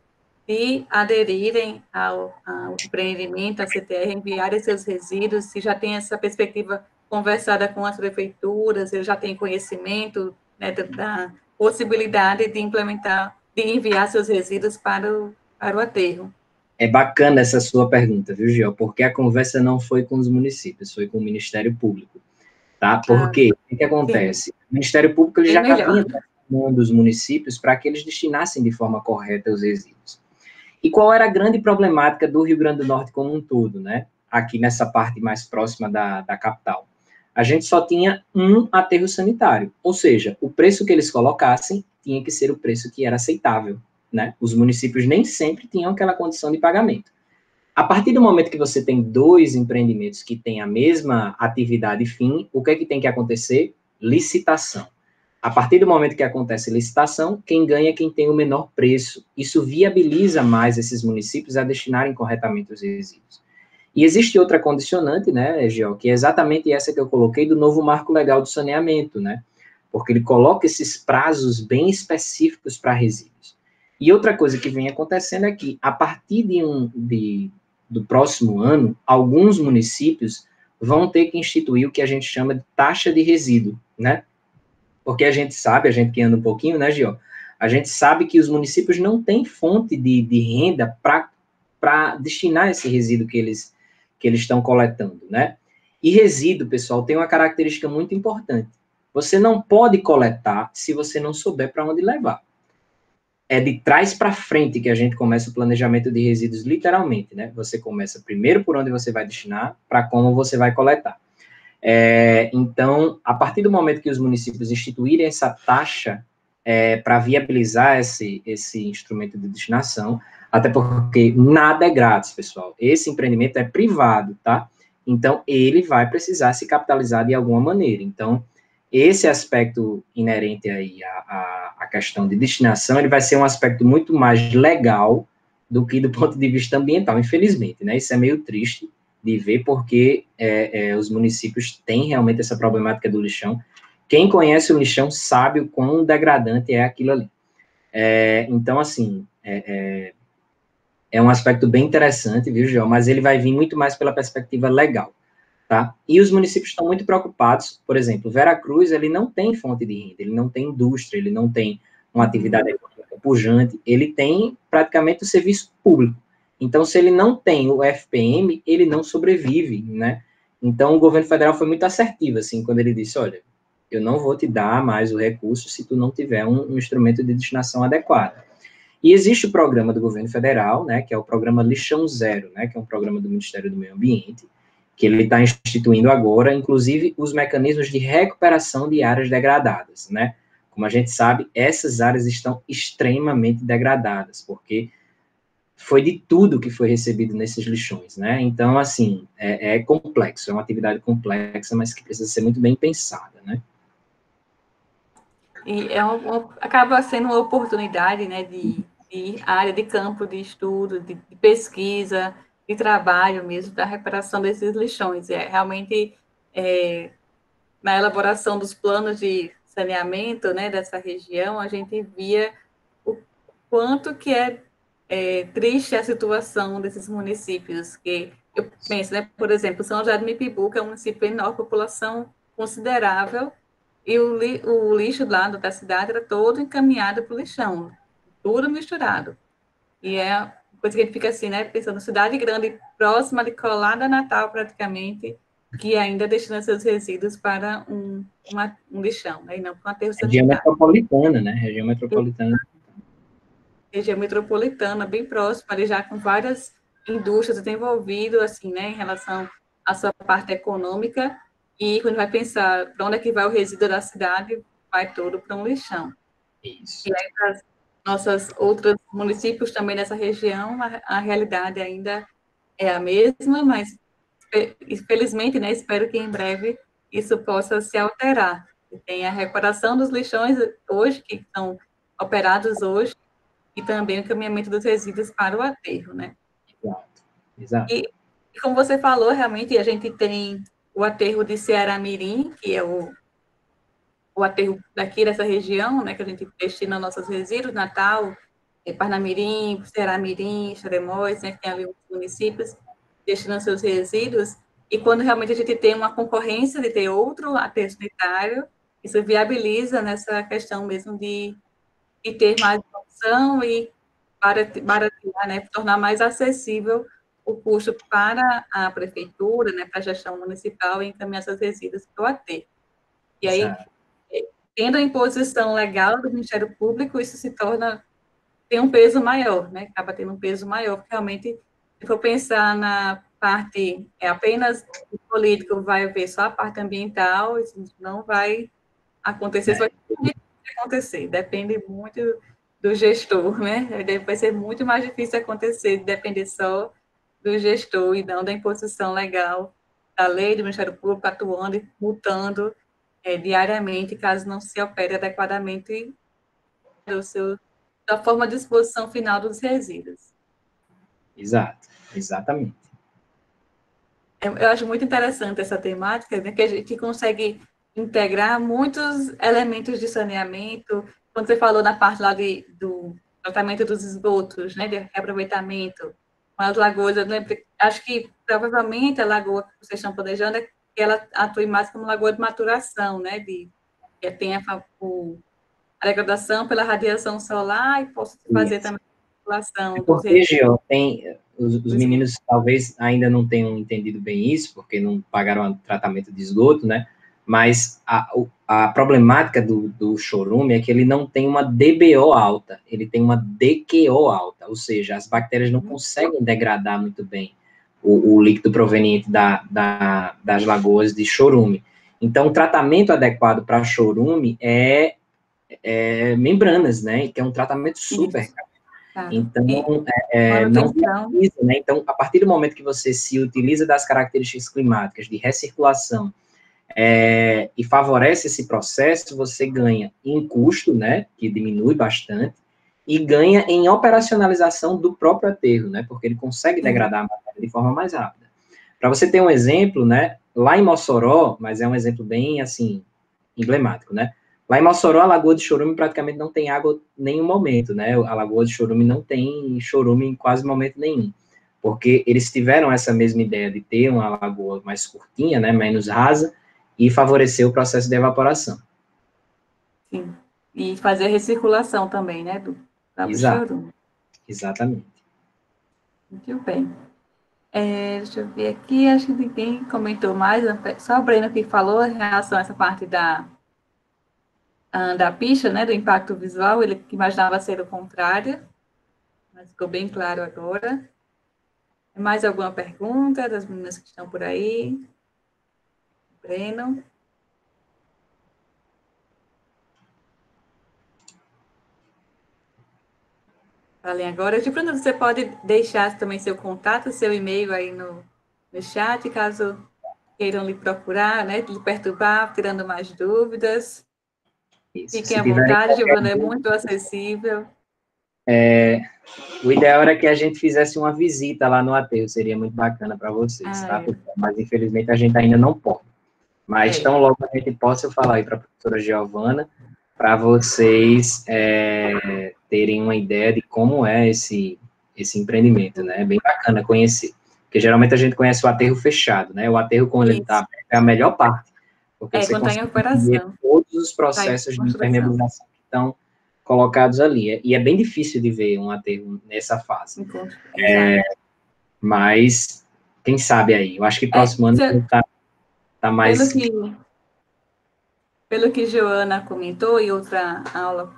de aderirem ao empreendimento, a CTR, enviarem seus resíduos, se já tem essa perspectiva conversada com as prefeituras, se já tem conhecimento, né, da possibilidade de implementar, de enviar seus resíduos para o aterro. É bacana essa sua pergunta, viu, Gio? Porque a conversa não foi com os municípios, foi com o Ministério Público, tá? Porque o que acontece? Sim. O Ministério Público ele já vinha chamando os municípios para que eles destinassem de forma correta os resíduos. E qual era a grande problemática do Rio Grande do Norte como um todo, né? Aqui nessa parte mais próxima da capital. A gente só tinha um aterro sanitário, ou seja, o preço que eles colocassem tinha que ser o preço que era aceitável, né? Os municípios nem sempre tinham aquela condição de pagamento. A partir do momento que você tem dois empreendimentos que têm a mesma atividade fim, o que é que tem que acontecer? Licitação. A partir do momento que acontece licitação, quem ganha é quem tem o menor preço. Isso viabiliza mais esses municípios a destinarem corretamente os resíduos. E existe outra condicionante, né, Gio, que é exatamente essa que eu coloquei do novo marco legal do saneamento, né? porque ele coloca esses prazos bem específicos para resíduos. E outra coisa que vem acontecendo é que, a partir do próximo ano, alguns municípios vão ter que instituir o que a gente chama de taxa de resíduo, né? Porque a gente sabe, a gente que anda um pouquinho, né, Gio? A gente sabe que os municípios não têm fonte de renda para destinar esse resíduo que eles estão coletando, né? E resíduo, pessoal, tem uma característica muito importante. Você não pode coletar se você não souber para onde levar. É de trás para frente que a gente começa o planejamento de resíduos, literalmente, né? Você começa primeiro por onde você vai destinar, para como você vai coletar. Então, a partir do momento que os municípios instituírem essa taxa para viabilizar esse instrumento de destinação, até porque nada é grátis, pessoal. Esse empreendimento é privado, tá? Então, ele vai precisar se capitalizar de alguma maneira. Então, esse aspecto inerente aí à questão de destinação, ele vai ser um aspecto muito mais legal do que do ponto de vista ambiental, infelizmente, né? Isso é meio triste de ver, porque os municípios têm realmente essa problemática do lixão. Quem conhece o lixão sabe o quão degradante é aquilo ali. Então, assim, é um aspecto bem interessante, viu, Gil? Mas ele vai vir muito mais pela perspectiva legal, tá? E os municípios estão muito preocupados, por exemplo, Veracruz, ele não tem fonte de renda, ele não tem indústria, ele não tem uma atividade econômica pujante, ele tem praticamente o serviço público. Então, se ele não tem o FPM, ele não sobrevive, né? Então, o governo federal foi muito assertivo, assim, quando ele disse, olha, eu não vou te dar mais o recurso se tu não tiver um instrumento de destinação adequado. E existe o programa do governo federal, né, que é o programa Lixão Zero, né, que é um programa do Ministério do Meio Ambiente, que ele está instituindo agora, inclusive, os mecanismos de recuperação de áreas degradadas, né? Como a gente sabe, essas áreas estão extremamente degradadas, porque foi de tudo que foi recebido nesses lixões, né? Então, assim, é complexo, é uma atividade complexa, mas que precisa ser muito bem pensada, né? E acaba sendo uma oportunidade, né, de área de campo de estudo, de pesquisa, de trabalho mesmo, da reparação desses lixões. Realmente, na elaboração dos planos de saneamento, né, dessa região, a gente via o quanto que é triste a situação desses municípios, que eu penso, né, por exemplo, São José do Mipibu, que é um município enorme, população considerável, e o lixo lá da cidade era todo encaminhado para o lixão, tudo misturado. E é coisa que a gente fica assim, né, pensando, cidade grande, próxima de colada a Natal, praticamente, que ainda destina seus resíduos para um lixão, né, e não para um aterro Região sanitário. metropolitana, né? Região metropolitana. Região metropolitana, bem próxima, ali já com várias indústrias desenvolvidas, assim, né, em relação à sua parte econômica, e quando vai pensar para onde é que vai o resíduo da cidade, vai todo para um lixão. Isso. E aí, para as nossas outros municípios também nessa região, a realidade ainda é a mesma, mas, infelizmente, né, espero que em breve isso possa se alterar. Tem a recuperação dos lixões hoje, que são operados hoje, e também o caminhamento dos resíduos para o aterro, né? Exato. E como você falou, realmente a gente tem o aterro de Ceará-Mirim, que é o aterro daqui dessa região, né, que a gente destina nossos resíduos, Natal, Parnamirim, Ceará-Mirim, Xeremóis, né, que tem ali os municípios destinando seus resíduos, e quando realmente a gente tem uma concorrência de ter outro aterro sanitário, isso viabiliza nessa questão mesmo de ter mais opção e baratear, né, tornar mais acessível o custo para a prefeitura, né, para a gestão municipal e encaminhar seus resíduos para o aterro. E aí, tendo a imposição legal do Ministério Público, isso tem um peso maior, né, acaba tendo um peso maior, porque realmente, se for pensar na parte, apenas o político vai ver só a parte ambiental, isso não vai acontecer, isso vai acontecer, depende muito do gestor, né? Vai ser muito mais difícil acontecer, depender só do gestor e não da imposição legal da lei do Ministério Público atuando e multando diariamente, caso não se opere adequadamente da forma de disposição final dos resíduos. Exato, exatamente. Eu acho muito interessante essa temática, né, que a gente consegue integrar muitos elementos de saneamento. Quando você falou na parte lá do tratamento dos esgotos, né, de reaproveitamento, com as lagoas, eu lembro, acho que provavelmente a lagoa que vocês estão planejando é que ela atue mais como lagoa de maturação, né, que tem a degradação pela radiação solar e possa fazer Isso. também a É circulação dos porque, resíduos Geo, os do esgoto. meninos talvez ainda não tenham entendido bem isso, porque não pagaram o tratamento de esgoto, né? Mas a problemática do chorume é que ele não tem uma DBO alta, ele tem uma DQO alta, ou seja, as bactérias não conseguem degradar muito bem o líquido proveniente das lagoas de chorume. Então, o tratamento adequado para chorume é membranas, né? Que é um tratamento super Isso, claro. então, E não manutenção, viabiliza, né? Então, a partir do momento que você se utiliza das características climáticas de recirculação e favorece esse processo, você ganha em custo, né? Que diminui bastante, e ganha em operacionalização do próprio aterro, né? Porque ele consegue sim, degradar a matéria de forma mais rápida. Para você ter um exemplo, né? Lá em Mossoró, mas é um exemplo bem, assim, emblemático, né? Lá em Mossoró, a Lagoa de Chorume praticamente não tem água em nenhum momento, né? A Lagoa de Chorume não tem chorume em quase momento nenhum, porque eles tiveram essa mesma ideia de ter uma lagoa mais curtinha, né, menos rasa, e favorecer o processo de evaporação. sim. E fazer a recirculação também, né, do próprio Exato, chorume. exatamente. Muito bem. Deixa eu ver aqui, acho que ninguém comentou mais, só o Breno que falou em relação a essa parte da pista, né, do impacto visual, ele imaginava ser o contrário, mas ficou bem claro agora. Mais alguma pergunta das meninas que estão por aí? Breno? Falem agora. De pronto, você pode deixar também seu contato, seu e-mail aí no chat, caso queiram lhe procurar, né, lhe perturbar, tirando mais dúvidas. Isso. Fiquem Se à tiverem vontade, qualquer Giovana é dúvida, muito acessível. o ideal era que a gente fizesse uma visita lá no aterro, seria muito bacana para vocês, Ah, tá, pessoal? Mas infelizmente a gente ainda não pode. Mas é. tão logo a gente possa, eu falar aí para a professora Giovana, para vocês terem uma ideia de como é esse empreendimento, né? É bem bacana conhecer. Porque geralmente a gente conhece o aterro fechado, né? O aterro, quando ele está Isso. aberto, é a melhor parte, porque você Quando está em consegue ver operação, todos os está em processos de construção. impermeabilização que estão colocados ali. E é bem difícil de ver um aterro nessa fase. Exato. Mas, quem sabe aí? Eu acho que próximo ano está Pelo mais. que, pelo que Joana comentou, e outra aula,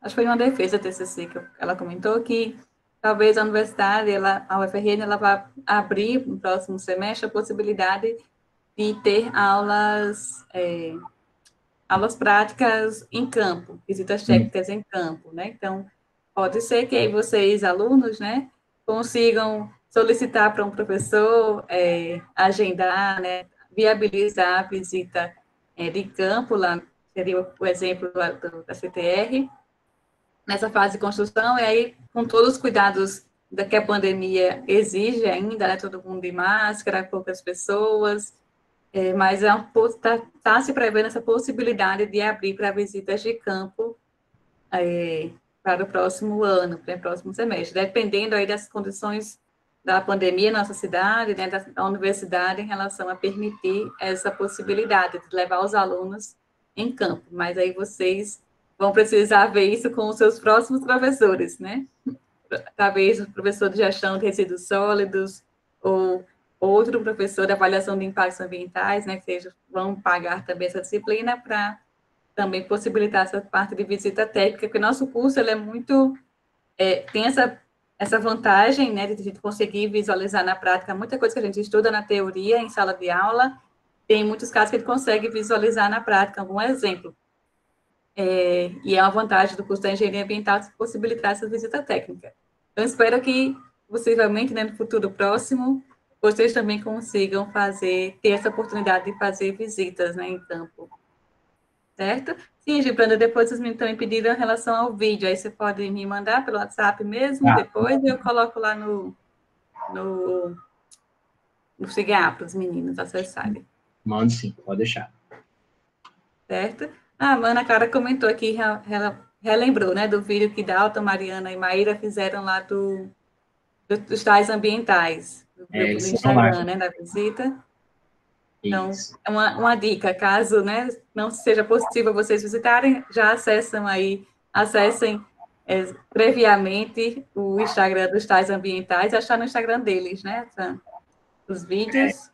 acho que foi uma defesa do TCC que ela comentou, que talvez a universidade, a UFRN, ela vai abrir no próximo semestre a possibilidade de ter aulas práticas em campo, visitas técnicas em campo, né? Então, pode ser que aí vocês, alunos, né, consigam solicitar para um professor, agendar, né, viabilizar a visita de campo, lá seria o exemplo da CTR, nessa fase de construção, e aí, com todos os cuidados que a pandemia exige ainda, né, todo mundo de máscara, poucas pessoas, mas está se prevendo essa possibilidade de abrir para visitas de campo para o próximo ano, para o próximo semestre, dependendo aí das condições da pandemia na nossa cidade, né, da universidade, em relação a permitir essa possibilidade de levar os alunos em campo. Mas aí vocês vão precisar ver isso com os seus próximos professores, né? Talvez o professor de gestão de resíduos sólidos ou outro professor de avaliação de impactos ambientais, né, que vão pagar também essa disciplina para também possibilitar essa parte de visita técnica, porque o nosso curso ele é muito tem essa vantagem, né, de a gente conseguir visualizar na prática muita coisa que a gente estuda na teoria, em sala de aula, tem muitos casos que a gente consegue visualizar na prática, algum exemplo. E é uma vantagem do curso da engenharia ambiental possibilitar essa visita técnica. Então, espero que, possivelmente, né, no futuro próximo, vocês também consigam ter essa oportunidade de fazer visitas, né, em campo. Certo? Sim, Gibranda, depois vocês me também pediram em relação ao vídeo, aí você pode me mandar pelo WhatsApp mesmo, Ah, depois eu coloco lá no CIGA para os meninos acessarem. mando sim, pode deixar. certo? A Ana Clara comentou aqui, relembrou, né, do vídeo que Dalton, Mariana e Maíra fizeram lá dos tais ambientais, do grupo do Eles foram lá. Instagram, né, da visita. Então, Isso. é uma dica, caso, né, não seja possível vocês visitarem, já acessem previamente o Instagram dos tais ambientais, achar no Instagram deles, né, os vídeos,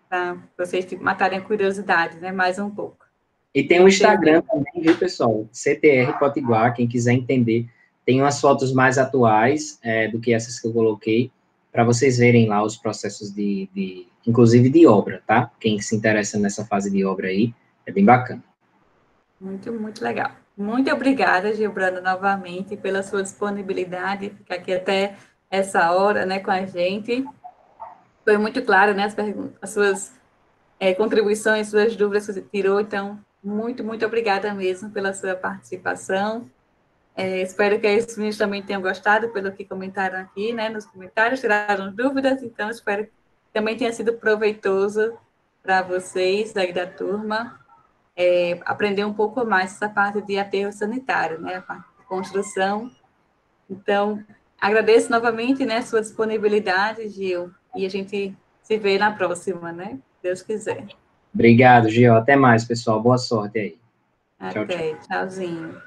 para vocês matarem a curiosidade, né, mais um pouco. E tem o Instagram também, viu, pessoal? CTR Potiguar, quem quiser entender. Tem umas fotos mais atuais do que essas que eu coloquei, para vocês verem lá os processos inclusive de obra, tá? Quem se interessa nessa fase de obra aí, é bem bacana. Muito, muito legal. Muito obrigada, Gilbrando, novamente, pela sua disponibilidade, ficar aqui até essa hora, né, com a gente. Foi muito claro, né, as suas contribuições, suas dúvidas que você tirou, então, muito, muito obrigada mesmo pela sua participação. Espero que os meninos também tenham gostado pelo que comentaram aqui, né, nos comentários, tiraram dúvidas, então, espero que também tenha sido proveitoso para vocês, aí da turma, aprender um pouco mais essa parte de aterro sanitário, né, a parte de construção. Então, agradeço novamente, né, sua disponibilidade, Gil, e a gente se vê na próxima, né, se Deus quiser. Obrigado, Gil. Até mais, pessoal. Boa sorte aí. Até, tchauzinho.